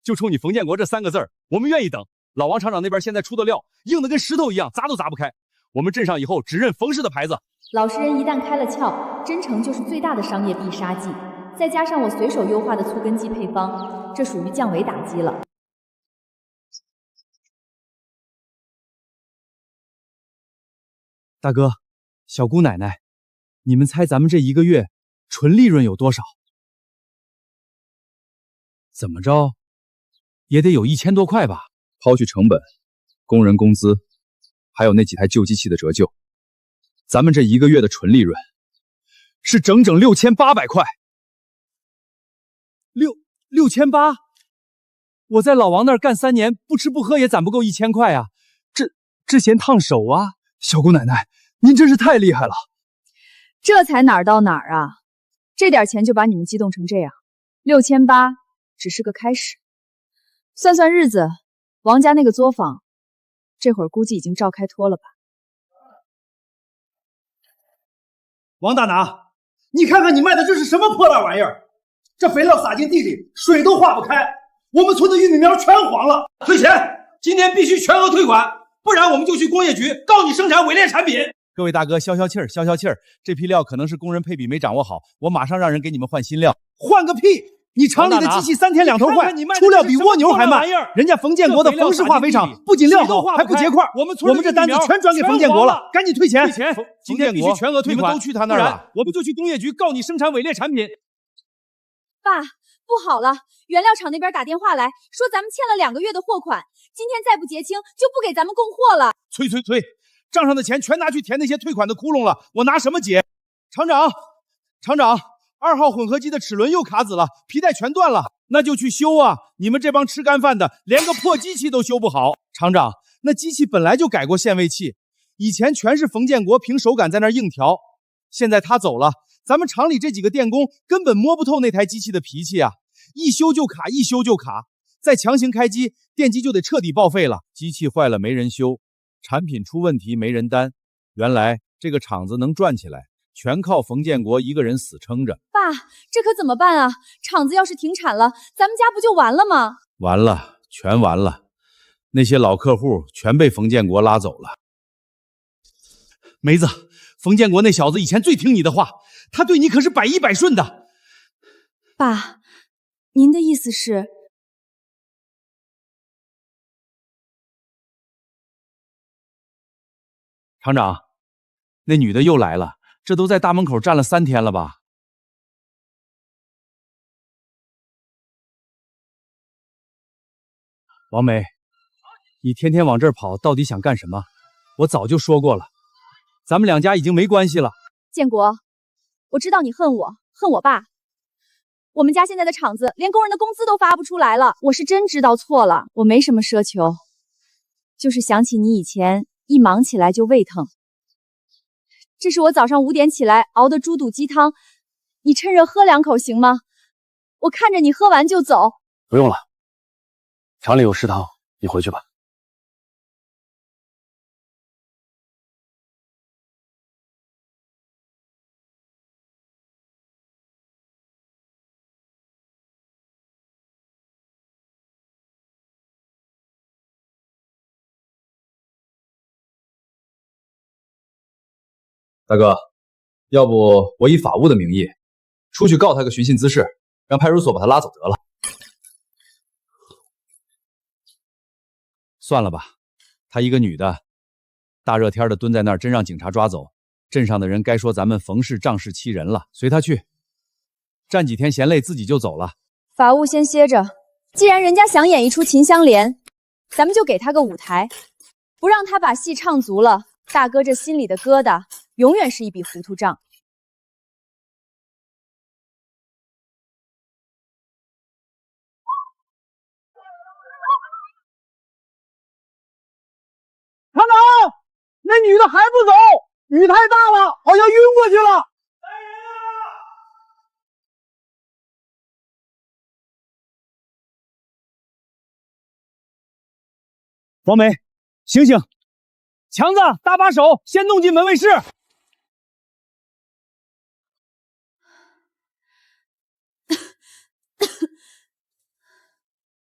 就冲你冯建国这3个字儿，我们愿意等。老王厂长那边现在出的料硬的跟石头一样，砸都砸不开。我们镇上以后只认冯氏的牌子。老实人一旦开了窍，真诚就是最大的商业必杀技。再加上我随手优化的促根基配方，这属于降维打击了。大哥，小姑奶奶，你们猜咱们这1个月纯利润有多少？怎么着，也得有1000多块吧？抛去成本、工人工资，还有那几台旧机器的折旧，咱们这1个月的纯利润是整整6800块。6800？我在老王那儿干3年，不吃不喝也攒不够1000块啊！这嫌烫手啊！小姑奶奶，您真是太厉害了！这才哪儿到哪儿啊？这点钱就把你们激动成这样，6800只是个开始。算算日子，王家那个作坊，这会儿估计已经照开脱了吧？王大拿，你看看你卖的这是什么破烂玩意儿？这肥料撒进地里，水都化不开，我们村的玉米苗全黄了。退钱！今天必须全额退款，不然我们就去工业局告你生产伪劣产品。各位大哥，消消气儿，消消气儿。这批料可能是工人配比没掌握好，我马上让人给你们换新料。换个屁！你厂里的机器3天2头坏，出料比蜗牛还慢。人家冯建国的冯氏化肥厂不仅料好，还不结块。我们这单子全转给冯建国了，赶紧退钱！今天必须全额退款，你们都去他那儿了，我们就去工业局告你生产伪劣产品。爸，不好了，原料厂那边打电话来说咱们欠了2个月的货款，今天再不结清就不给咱们供货了。催！账上的钱全拿去填那些退款的窟窿了，我拿什么结？厂长，2号混合机的齿轮又卡子了，皮带全断了，那就去修啊！你们这帮吃干饭的，连个破机器都修不好。厂长，那机器本来就改过限位器，以前全是冯建国凭手感在那硬调，现在他走了，咱们厂里这几个电工根本摸不透那台机器的脾气啊！一修就卡，再强行开机，电机就得彻底报废了。机器坏了没人修，产品出问题没人担，原来这个厂子能转起来，全靠冯建国一个人死撑着。爸，这可怎么办啊？厂子要是停产了，咱们家不就完了吗？完了，全完了。那些老客户全被冯建国拉走了。梅子，冯建国那小子以前最听你的话，他对你可是百依百顺的。爸，您的意思是？厂长，那女的又来了，这都在大门口站了3天了吧？王梅，你天天往这儿跑，到底想干什么？我早就说过了，咱们2家已经没关系了。建国，我知道你恨我，恨我爸。我们家现在的厂子连工人的工资都发不出来了，我是真知道错了，我没什么奢求，就是想起你以前一忙起来就胃疼。这是我早上5点起来熬的猪肚鸡汤，你趁热喝2口行吗？我看着你喝完就走。不用了，厂里有食堂，你回去吧。大哥，要不我以法务的名义出去告他个寻衅滋事，让派出所把他拉走得了。算了吧，她一个女的，大热天的蹲在那儿，真让警察抓走，镇上的人该说咱们冯氏仗势欺人了。随她去，站几天嫌累自己就走了。法务先歇着，既然人家想演一出秦香莲，咱们就给他个舞台，不让他把戏唱足了，大哥这心里的疙瘩永远是一笔糊涂账。厂长，那女的还不走，雨太大了，好像晕过去了。王梅，醒醒！强子，搭把手，先弄进门卫室。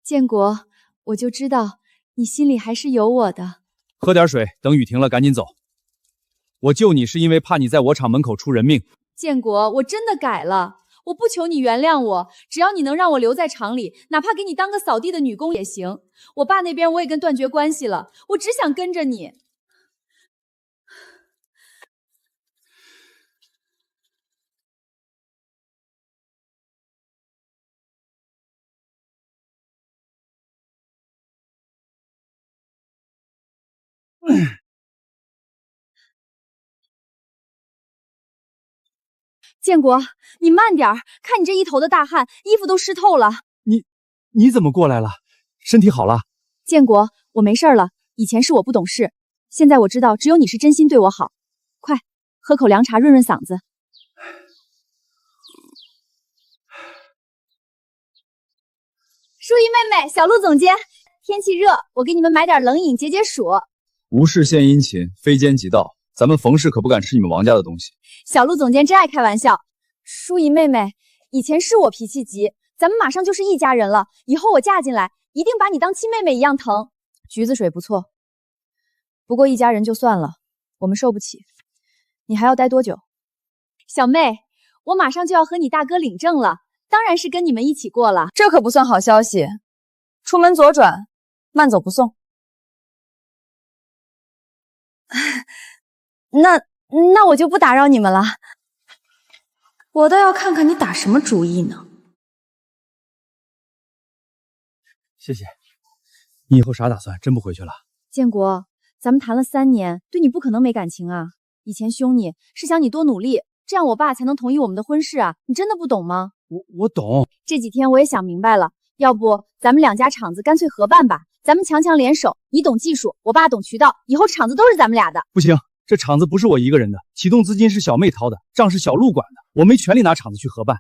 建国，我就知道你心里还是有我的。喝点水，等雨停了赶紧走。我救你是因为怕你在我厂门口出人命。建国，我真的改了，我不求你原谅我，只要你能让我留在厂里，哪怕给你当个扫地的女工也行。我爸那边我也跟断绝关系了，我只想跟着你。建国，你慢点儿，看你这一头的大汗，衣服都湿透了。你怎么过来了？身体好了？建国，我没事了。以前是我不懂事，现在我知道只有你是真心对我好。快，喝口凉茶润润嗓子。淑仪妹妹，小陆总监，天气热，我给你们买点冷饮解解暑。无事献殷勤，非奸即盗。咱们冯氏可不敢吃你们王家的东西。小陆总监真爱开玩笑。淑仪妹妹，以前是我脾气急，咱们马上就是一家人了，以后我嫁进来，一定把你当亲妹妹一样疼。橘子水不错，不过一家人就算了，我们受不起。你还要待多久？小妹，我马上就要和你大哥领证了，当然是跟你们一起过了。这可不算好消息，出门左转，慢走不送。那我就不打扰你们了。我倒要看看你打什么主意呢。谢谢。你以后啥打算？真不回去了？建国，咱们谈了3年，对你不可能没感情啊。以前凶你是想你多努力，这样我爸才能同意我们的婚事啊。你真的不懂吗？我懂。这几天我也想明白了，要不咱们2家厂子干脆合办吧？咱们强强联手，你懂技术，我爸懂渠道，以后厂子都是咱们俩的。不行，这厂子不是我一个人的，启动资金是小妹掏的，账是小陆管的，我没权利拿厂子去合办。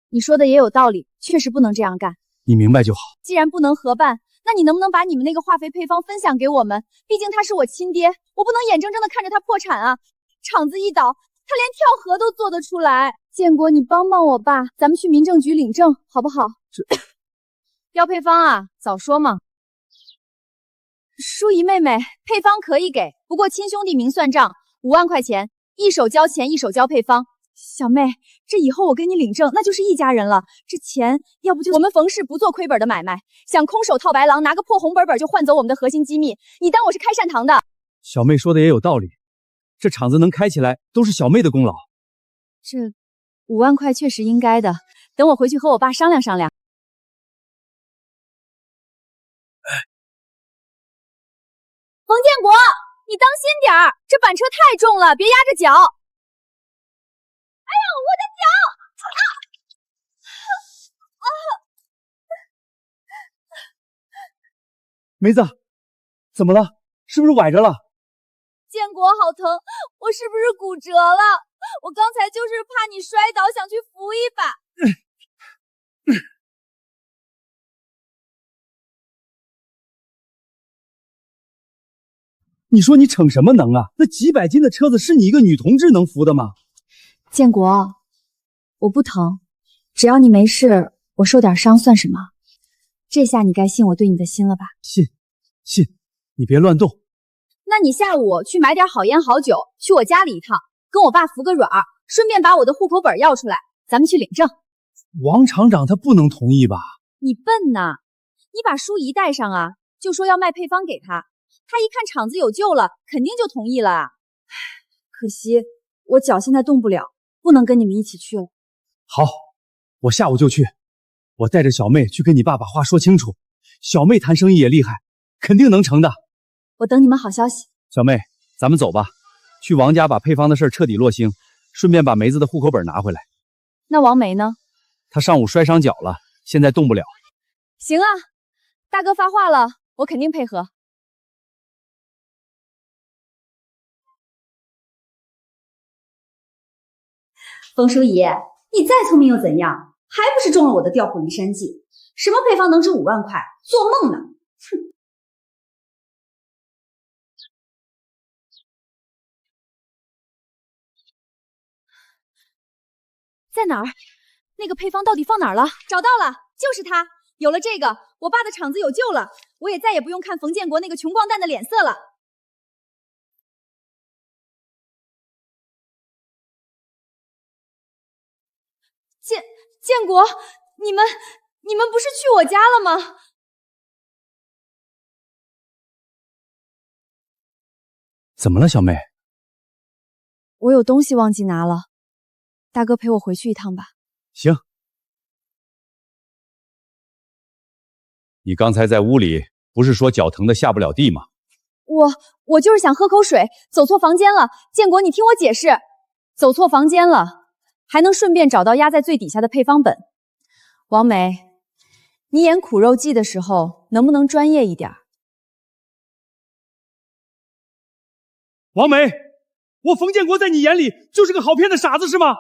你说的也有道理，确实不能这样干。你明白就好。既然不能合办，那你能不能把你们那个化肥配方分享给我们？毕竟他是我亲爹，我不能眼睁睁的看着他破产啊！厂子一倒，他连跳河都做得出来。建国，你帮帮我爸，咱们去民政局领证，好不好？要配方啊，早说嘛！淑仪妹妹，配方可以给，不过亲兄弟明算账，5万块钱，一手交钱，一手交配方。小妹，这以后我给你领证，那就是一家人了。这钱要不就我们冯氏不做亏本的买卖，想空手套白狼，拿个破红本本就换走我们的核心机密，你当我是开善堂的？小妹说的也有道理，这厂子能开起来都是小妹的功劳。这5万块确实应该的，等我回去和我爸商量商量。冯建国，你当心点儿，这板车太重了，别压着脚。哎呦，我的脚！梅子，怎么了？是不是崴着了？建国，好疼！我是不是骨折了？我刚才就是怕你摔倒，想去扶一把。你说你逞什么能啊？那几百斤的车子是你一个女同志能扶的吗？建国，我不疼，只要你没事，我受点伤算什么？这下你该信我对你的心了吧？信，你别乱动。那你下午去买点好烟好酒，去我家里一趟。跟我爸服个软儿，顺便把我的户口本要出来，咱们去领证。王厂长他不能同意吧？你笨呐！你把书一带上啊，就说要卖配方给他，他一看厂子有救了，肯定就同意了啊。可惜我脚现在动不了，不能跟你们一起去了。好，我下午就去。我带着小妹去跟你爸把话说清楚。小妹谈生意也厉害，肯定能成的。我等你们好消息。小妹，咱们走吧，去王家把配方的事彻底落星，顺便把梅子的户口本拿回来。那王梅呢？她上午摔伤脚了，现在动不了。行啊，大哥发话了，我肯定配合。冯叔姨，你再聪明又怎样，还不是中了我的调虎离山计？什么配方能值5万块？做梦呢！哼！在哪儿？那个配方到底放哪儿了？找到了，就是它。有了这个，我爸的厂子有救了，我也再也不用看冯建国那个穷光蛋的脸色了。建国，你们不是去我家了吗？怎么了，小妹？我有东西忘记拿了，大哥陪我回去一趟吧。行。你刚才在屋里不是说脚疼的下不了地吗？我就是想喝口水，走错房间了。建国，你听我解释，走错房间了，还能顺便找到压在最底下的配方本。王梅，你演苦肉计的时候能不能专业一点？王梅，我冯建国在你眼里就是个好骗的傻子是吗？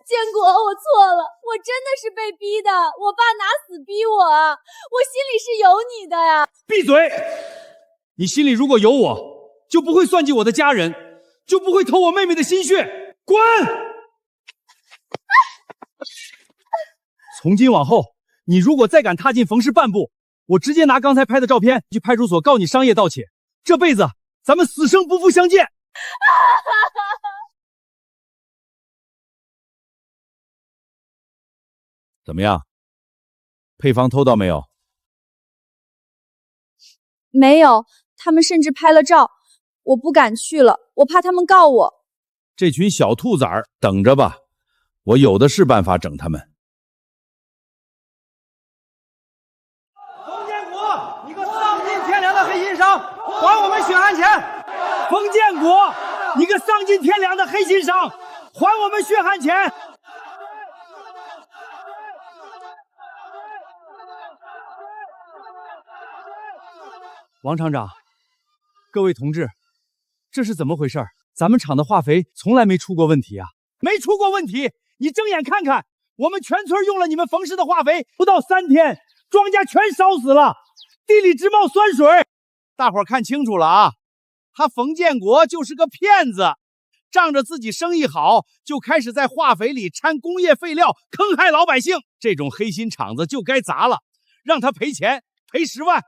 建国，我错了，我真的是被逼的，我爸拿死逼我啊，我心里是有你的呀。闭嘴！你心里如果有我，就不会算计我的家人，就不会偷我妹妹的心血。滚！从今往后，你如果再敢踏进冯氏半步，我直接拿刚才拍的照片去派出所告你商业盗窃，这辈子咱们死生不复相见。怎么样？配方偷到没有？没有，他们甚至拍了照，我不敢去了，我怕他们告我。这群小兔崽儿，等着吧，我有的是办法整他们。冯建国，你个丧尽天良的黑心商，还我们血汗钱！冯建国，你个丧尽天良的黑心商，还我们血汗钱！王厂长，各位同志，这是怎么回事？咱们厂的化肥从来没出过问题啊！没出过问题，你睁眼看看，我们全村用了你们冯氏的化肥，不到3天，庄稼全烧死了，地里直冒酸水。大伙儿看清楚了啊，他冯建国就是个骗子，仗着自己生意好，就开始在化肥里掺工业废料，坑害老百姓。这种黑心厂子就该砸了，让他赔钱，赔10万。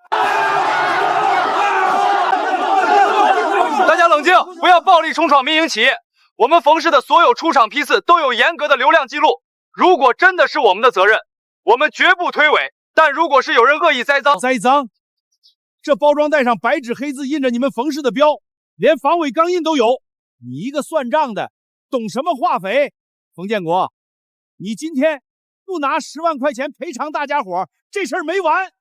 大家冷静，不要暴力冲闯民营企业。我们冯氏的所有出厂批次都有严格的流量记录。如果真的是我们的责任，我们绝不推诿。但如果是有人恶意栽赃，这包装袋上白纸黑字印着你们冯氏的标，连防伪钢印都有。你一个算账的，懂什么化肥？冯建国，你今天不拿10万块钱赔偿大家伙，这事儿没完。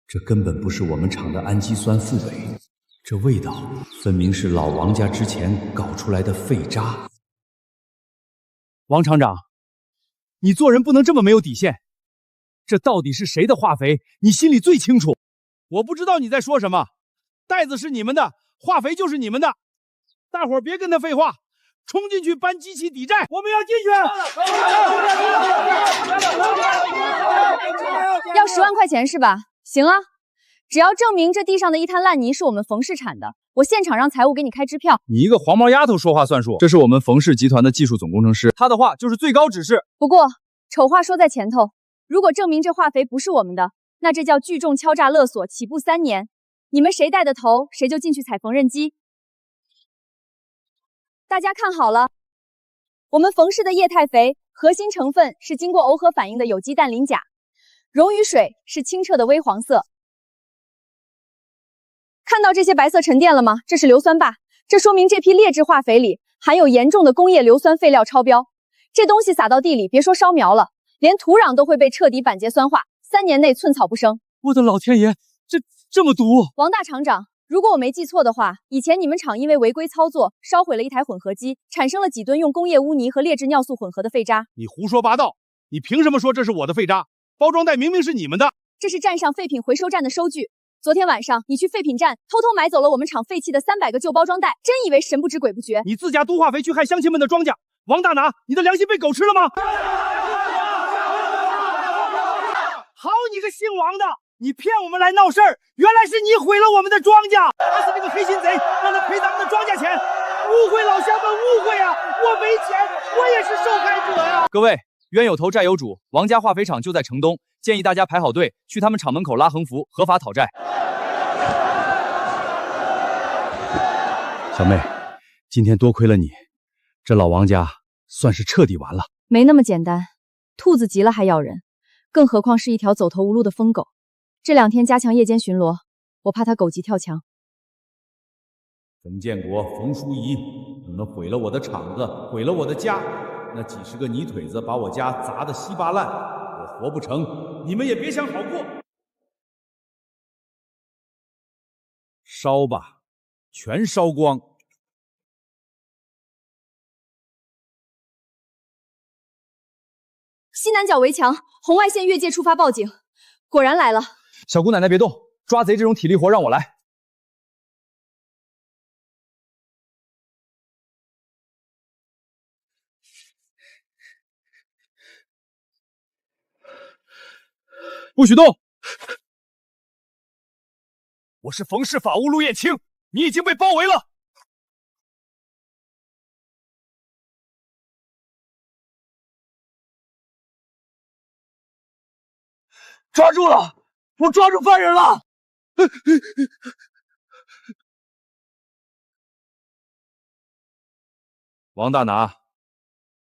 这根本不是我们厂的氨基酸负伪，这味道分明是老王家之前搞出来的废渣。王厂长，你做人不能这么没有底线。这到底是谁的化肥，你心里最清楚。我不知道你在说什么，袋子是你们的，化肥就是你们的。大伙儿别跟他废话，冲进去搬机器抵债，我们要进去。要10万块钱是吧？行啊，只要证明这地上的一滩烂泥是我们冯氏产的，我现场让财务给你开支票。你一个黄毛丫头说话算数？这是我们冯氏集团的技术总工程师，他的话就是最高指示。不过丑话说在前头，如果证明这化肥不是我们的，那这叫聚众敲诈勒索，起步3年。你们谁带的头，谁就进去踩缝纫机。大家看好了，我们冯氏的液态肥核心成分是经过耦合反应的有机氮磷钾，溶于水是清澈的微黄色。看到这些白色沉淀了吗？这是硫酸钠，这说明这批劣质化肥里含有严重的工业硫酸废料超标。这东西撒到地里，别说烧苗了，连土壤都会被彻底板结酸化，3年内寸草不生。我的老天爷，这么毒！王大厂长，如果我没记错的话，以前你们厂因为违规操作，烧毁了一台混合机，产生了几吨用工业污泥和劣质尿素混合的废渣。你胡说八道！你凭什么说这是我的废渣？包装袋明明是你们的。这是站上废品回收站的收据。昨天晚上你去废品站偷偷买走了我们厂废弃的300个旧包装袋，真以为神不知鬼不觉？你自家毒化肥去害乡亲们的庄稼，王大拿，你的良心被狗吃了吗？好你个姓王的，你骗我们来闹事儿，原来是你毁了我们的庄稼！打死那个黑心贼，让他赔咱们的庄稼钱！误会老乡们，误会啊！我没钱，我也是受害者呀！各位，冤有头债有主，王家化肥厂就在城东，建议大家排好队去他们厂门口拉横幅，合法讨债。小妹，今天多亏了你，这老王家算是彻底完了。没那么简单，兔子急了还咬人，更何况是一条走投无路的疯狗。这2天加强夜间巡逻，我怕它狗急跳墙。冯建国、冯淑仪，你们毁了我的厂子，毁了我的家，那几10个泥腿子把我家砸得稀巴烂，我活不成，你们也别想好过。烧吧，全烧光！西南角围墙，红外线越界触发报警，果然来了。小姑奶奶别动，抓贼这种体力活让我来。不许动！我是冯氏法务陆彦青，你已经被包围了。抓住了！我抓住犯人了！王大拿，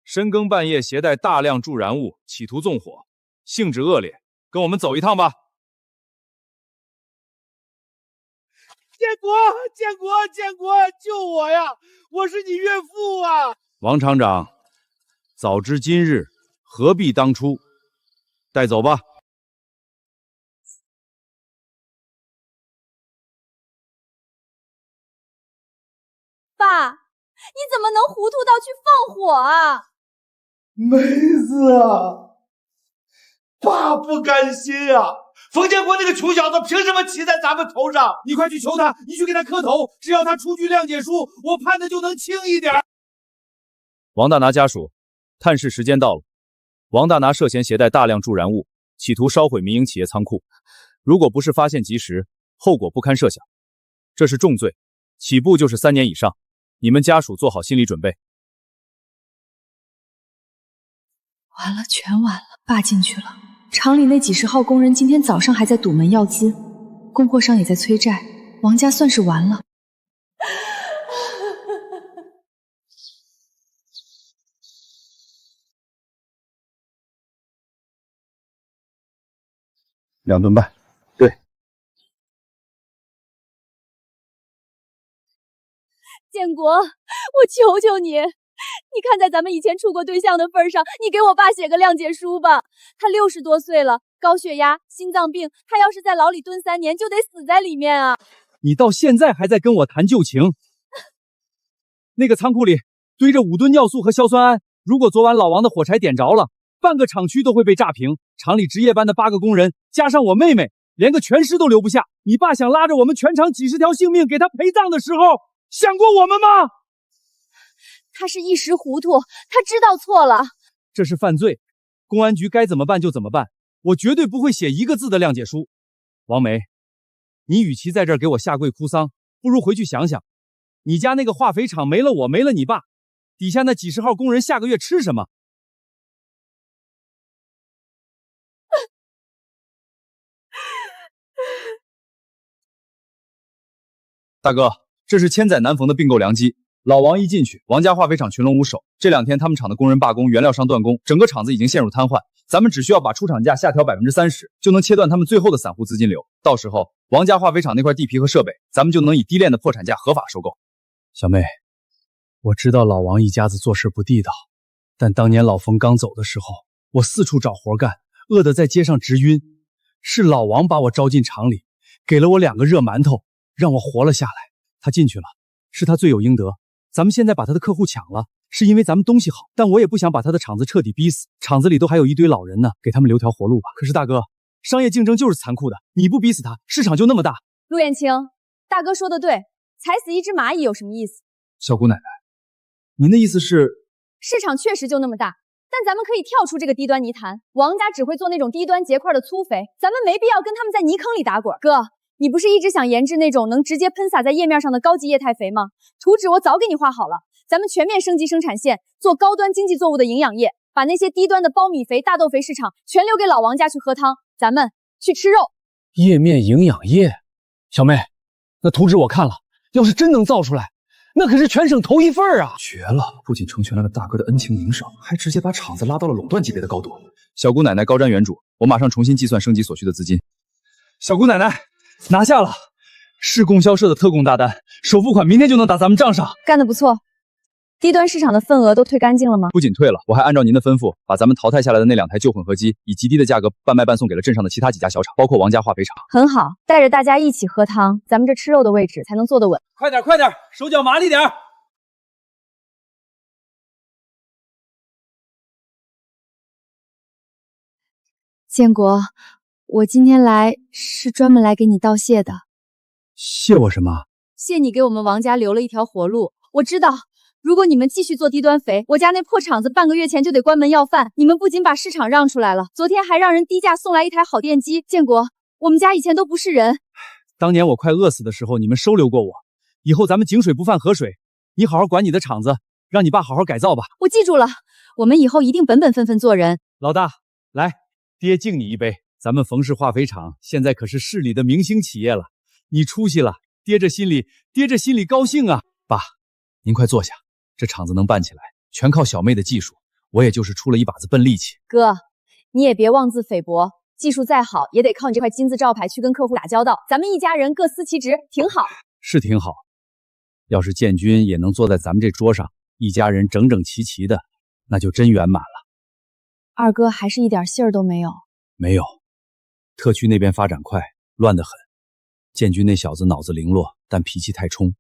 深更半夜携带大量助燃物，企图纵火，性质恶劣，跟我们走一趟吧。建国，救我呀！我是你岳父啊！王厂长，早知今日，何必当初？带走吧。爸，你怎么能糊涂到去放火啊？妹子啊，爸不甘心啊！冯建国那个穷小子凭什么骑在咱们头上？你快去求他，你去给他磕头，只要他出具谅解书，我判的就能轻一点。王大拿家属，探视时间到了。王大拿涉嫌携带大量助燃物，企图烧毁民营企业仓库，如果不是发现及时，后果不堪设想。这是重罪，起步就是3年以上。你们家属做好心理准备。完了，全完了，爸进去了。厂里那几10号工人今天早上还在堵门要资，供货商也在催债，王家算是完了。2吨半。建国，我求求你，你看在咱们以前处过对象的份上，你给我爸写个谅解书吧。他60多岁了，高血压、心脏病，他要是在牢里蹲3年，就得死在里面啊！你到现在还在跟我谈旧情？那个仓库里堆着5吨尿素和硝酸铵，如果昨晚老王的火柴点着了，半个厂区都会被炸平。厂里值夜班的8个工人，加上我妹妹，连个全尸都留不下。你爸想拉着我们全厂几10条性命给他陪葬的时候，想过我们吗？他是一时糊涂，他知道错了。这是犯罪，公安局该怎么办就怎么办，我绝对不会写1个字的谅解书。王梅，你与其在这儿给我下跪哭丧，不如回去想想，你家那个化肥厂没了我，没了你爸，底下那几10号工人下个月吃什么？大哥，这是千载难逢的并购良机。老王一进去，王家化肥厂群龙无首。这2天他们厂的工人罢工，原料商断供，整个厂子已经陷入瘫痪。咱们只需要把出厂价下调30%，就能切断他们最后的散户资金流。到时候，王家化肥厂那块地皮和设备，咱们就能以低廉的破产价合法收购。小妹，我知道老王一家子做事不地道，但当年老冯刚走的时候，我四处找活干，饿得在街上直晕。是老王把我招进厂里，给了我2个热馒头，让我活了下来。他进去了，是他罪有应得。咱们现在把他的客户抢了，是因为咱们东西好，但我也不想把他的厂子彻底逼死。厂子里都还有一堆老人呢，给他们留条活路吧。可是大哥，商业竞争就是残酷的，你不逼死他，市场就那么大。陆燕青，大哥说的对，踩死一只蚂蚁有什么意思？小姑奶奶，您的意思是，市场确实就那么大，但咱们可以跳出这个低端泥潭。王家只会做那种低端结块的粗肥，咱们没必要跟他们在泥坑里打滚。哥，你不是一直想研制那种能直接喷洒在叶面上的高级液态肥吗？图纸我早给你画好了，咱们全面升级生产线，做高端经济作物的营养液，把那些低端的苞米肥、大豆肥市场全留给老王家去喝汤，咱们去吃肉。叶面营养液，小妹，那图纸我看了，要是真能造出来，那可是全省头一份啊！绝了，不仅成全了大哥的恩情名声，还直接把厂子拉到了垄断级别的高度。小姑奶奶高瞻远瞩，我马上重新计算升级所需的资金。小姑奶奶，拿下了！市供销社的特供大单，首付款明天就能打咱们账上。干得不错。低端市场的份额都退干净了吗？不仅退了，我还按照您的吩咐，把咱们淘汰下来的那2台旧混合机，以极低的价格半卖半送给了镇上的其他几家小厂，包括王家化肥厂。很好，带着大家一起喝汤，咱们这吃肉的位置才能坐得稳。快点，快点，手脚麻利点。建国，我今天来是专门来给你道谢的。谢我什么？谢你给我们王家留了一条活路。我知道，如果你们继续做低端肥，我家那破厂子半个月前就得关门要饭。你们不仅把市场让出来了，昨天还让人低价送来一台好电机。建国，我们家以前都不是人。当年我快饿死的时候，你们收留过我。以后咱们井水不犯河水，你好好管你的厂子，让你爸好好改造吧。我记住了，我们以后一定本本分分做人。老大，来，爹敬你一杯。咱们冯氏化肥厂现在可是市里的明星企业了，你出息了，爹这心里高兴啊！爸，您快坐下，这厂子能办起来，全靠小妹的技术，我也就是出了一把子笨力气。哥，你也别妄自菲薄，技术再好，也得靠你这块金字招牌去跟客户打交道。咱们一家人各司其职，挺好。是挺好。要是建军也能坐在咱们这桌上，一家人整整齐齐的，那就真圆满了。二哥还是一点信儿都没有。没有，特区那边发展快，乱得很。建军那小子脑子灵落，但脾气太冲，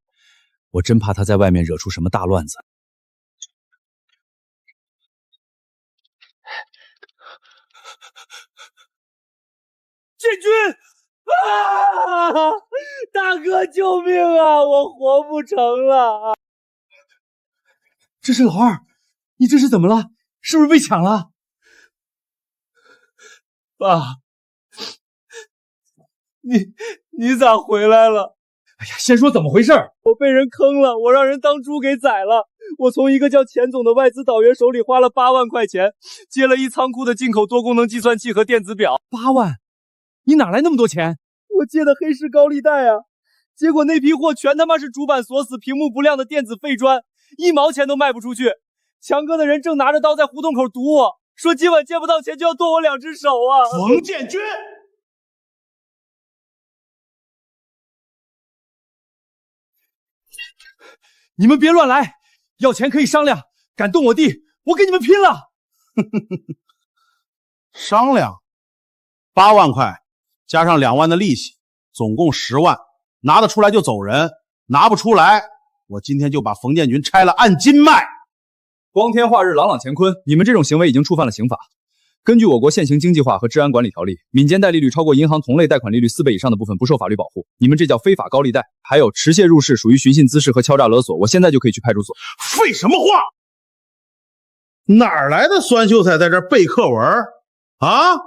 我真怕他在外面惹出什么大乱子。建军啊！大哥救命啊！我活不成了！这是老二，你这是怎么了？是不是被抢了？爸，你咋回来了？哎呀，先说怎么回事？我被人坑了，我让人当猪给宰了。我从一个叫钱总的外资导员手里花了8万块钱，接了一仓库的进口多功能计算器和电子表。8万？你哪来那么多钱？我借的黑市高利贷啊！结果那批货全他妈是主板锁死、屏幕不亮的电子废砖，1毛钱都卖不出去。强哥的人正拿着刀在胡同口堵我，说今晚借不到钱就要剁我2只手啊！冯建军，你们别乱来，要钱可以商量，敢动我弟，我跟你们拼了！商量，8万块加上2万的利息，总共10万，拿得出来就走人，拿不出来，我今天就把冯建军拆了按斤卖。光天化日，朗朗乾坤，你们这种行为已经触犯了刑法。根据我国现行经济化和治安管理条例，民间贷利率超过银行同类贷款利率4倍以上的部分不受法律保护。你们这叫非法高利贷，还有持械入室属于寻衅滋事和敲诈勒索。我现在就可以去派出所。废什么话？哪来的酸秀才在这背课文啊？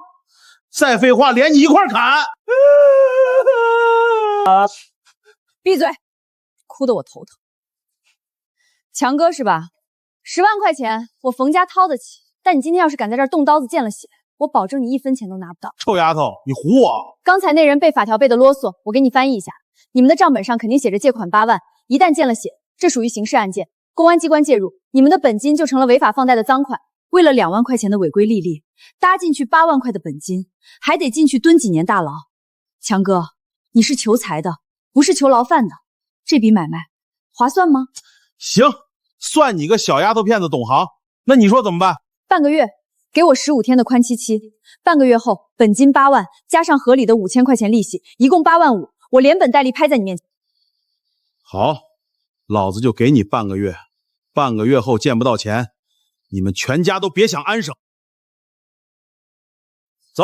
再废话，连你一块砍！闭嘴，哭得我头疼。强哥是吧？10万块钱我冯家掏得起，但你今天要是敢在这儿动刀子见了血，我保证你1分钱都拿不到。臭丫头，你唬我！刚才那人背法条背的啰嗦，我给你翻译一下。你们的账本上肯定写着借款8万，一旦见了血，这属于刑事案件，公安机关介入，你们的本金就成了违法放贷的赃款。为了2万块钱的违规利率，搭进去8万块的本金，还得进去蹲几年大牢。强哥，你是求财的，不是求牢饭的，这笔买卖划算吗？行，算你个小丫头片子懂行。那你说怎么办？半个月，给我15天的宽期期。半个月后，本金8万，加上合理的5000块钱利息，一共8万5，我连本带利拍在你面前。好，老子就给你半个月。半个月后见不到钱，你们全家都别想安生。走。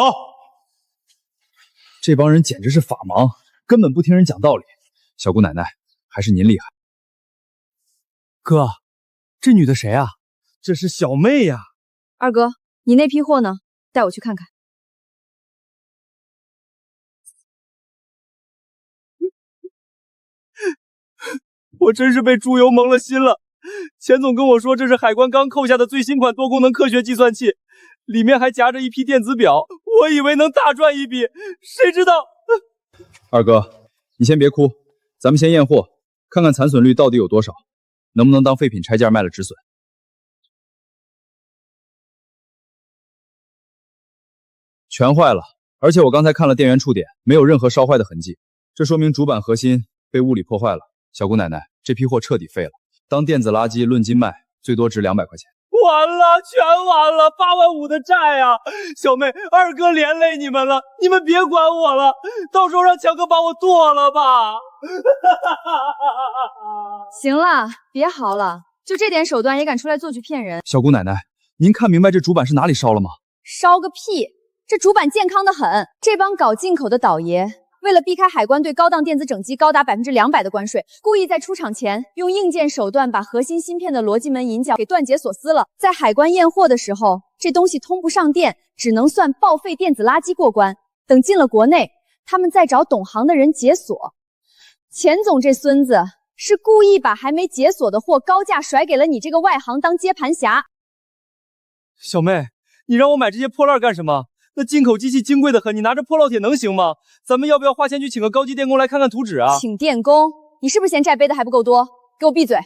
这帮人简直是法盲，根本不听人讲道理。小姑奶奶，还是您厉害。哥，这女的谁啊？这是小妹呀。二哥，你那批货呢？带我去看看。我真是被猪油蒙了心了。钱总跟我说这是海关刚扣下的最新款多功能科学计算器，里面还夹着一批电子表，我以为能大赚一笔，谁知道……二哥，你先别哭，咱们先验货，看看残损率到底有多少，能不能当废品拆件卖了止损。全坏了，而且我刚才看了电源触点，没有任何烧坏的痕迹，这说明主板核心被物理破坏了。小姑奶奶，这批货彻底废了，当电子垃圾论斤卖，最多值200块钱。完了，全完了，8万5的债啊！小妹，二哥连累你们了，你们别管我了，到时候让强哥把我剁了吧。行了，别嚎了，就这点手段也敢出来做去骗人？小姑奶奶，您看明白这主板是哪里烧了吗？烧个屁！这主板健康的很，这帮搞进口的倒爷为了避开海关对高档电子整机高达200%的关税，故意在出厂前用硬件手段把核心芯片的逻辑门引脚给断解锁死了。在海关验货的时候，这东西通不上电，只能算报废电子垃圾过关。等进了国内，他们再找懂行的人解锁。钱总这孙子是故意把还没解锁的货高价甩给了你这个外行当接盘侠。小妹，你让我买这些破烂干什么？那进口机器金贵的很，你拿着破烙铁能行吗？咱们要不要花钱去请个高级电工来看看图纸啊？请电工？你是不是嫌债背的还不够多？给我闭嘴！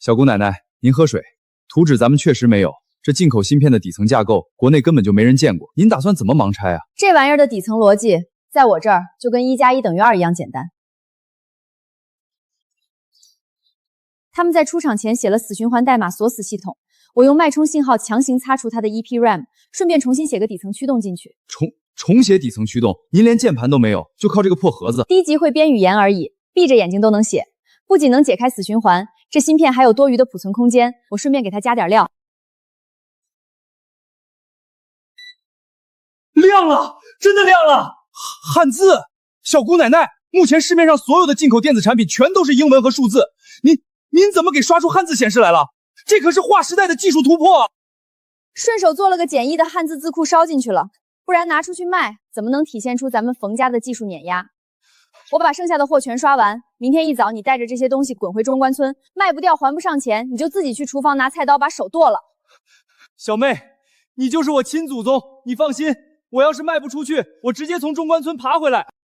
小姑奶奶，您喝水。图纸咱们确实没有，这进口芯片的底层架构，国内根本就没人见过。您打算怎么盲拆啊？这玩意儿的底层逻辑，在我这儿就跟1+1=2一样简单。他们在出厂前写了死循环代码锁死系统。我用脉冲信号强行擦除它的 EPRAM， 顺便重新写个底层驱动进去。重写底层驱动？您连键盘都没有，就靠这个破盒子？低级会编语言而已，闭着眼睛都能写。不仅能解开死循环，这芯片还有多余的储存空间。我顺便给它加点料。亮了，真的亮了！汉字，小姑奶奶，目前市面上所有的进口电子产品全都是英文和数字，您怎么给刷出汉字显示来了？这可是划时代的技术突破啊！顺手做了个简易的汉字字库烧进去了，不然拿出去卖，怎么能体现出咱们冯家的技术碾压？我把剩下的货全刷完，明天一早你带着这些东西滚回中关村，卖不掉还不上钱，你就自己去厨房拿菜刀把手剁了。小妹，你就是我亲祖宗，你放心，我要是卖不出去，我直接从中关村爬回来。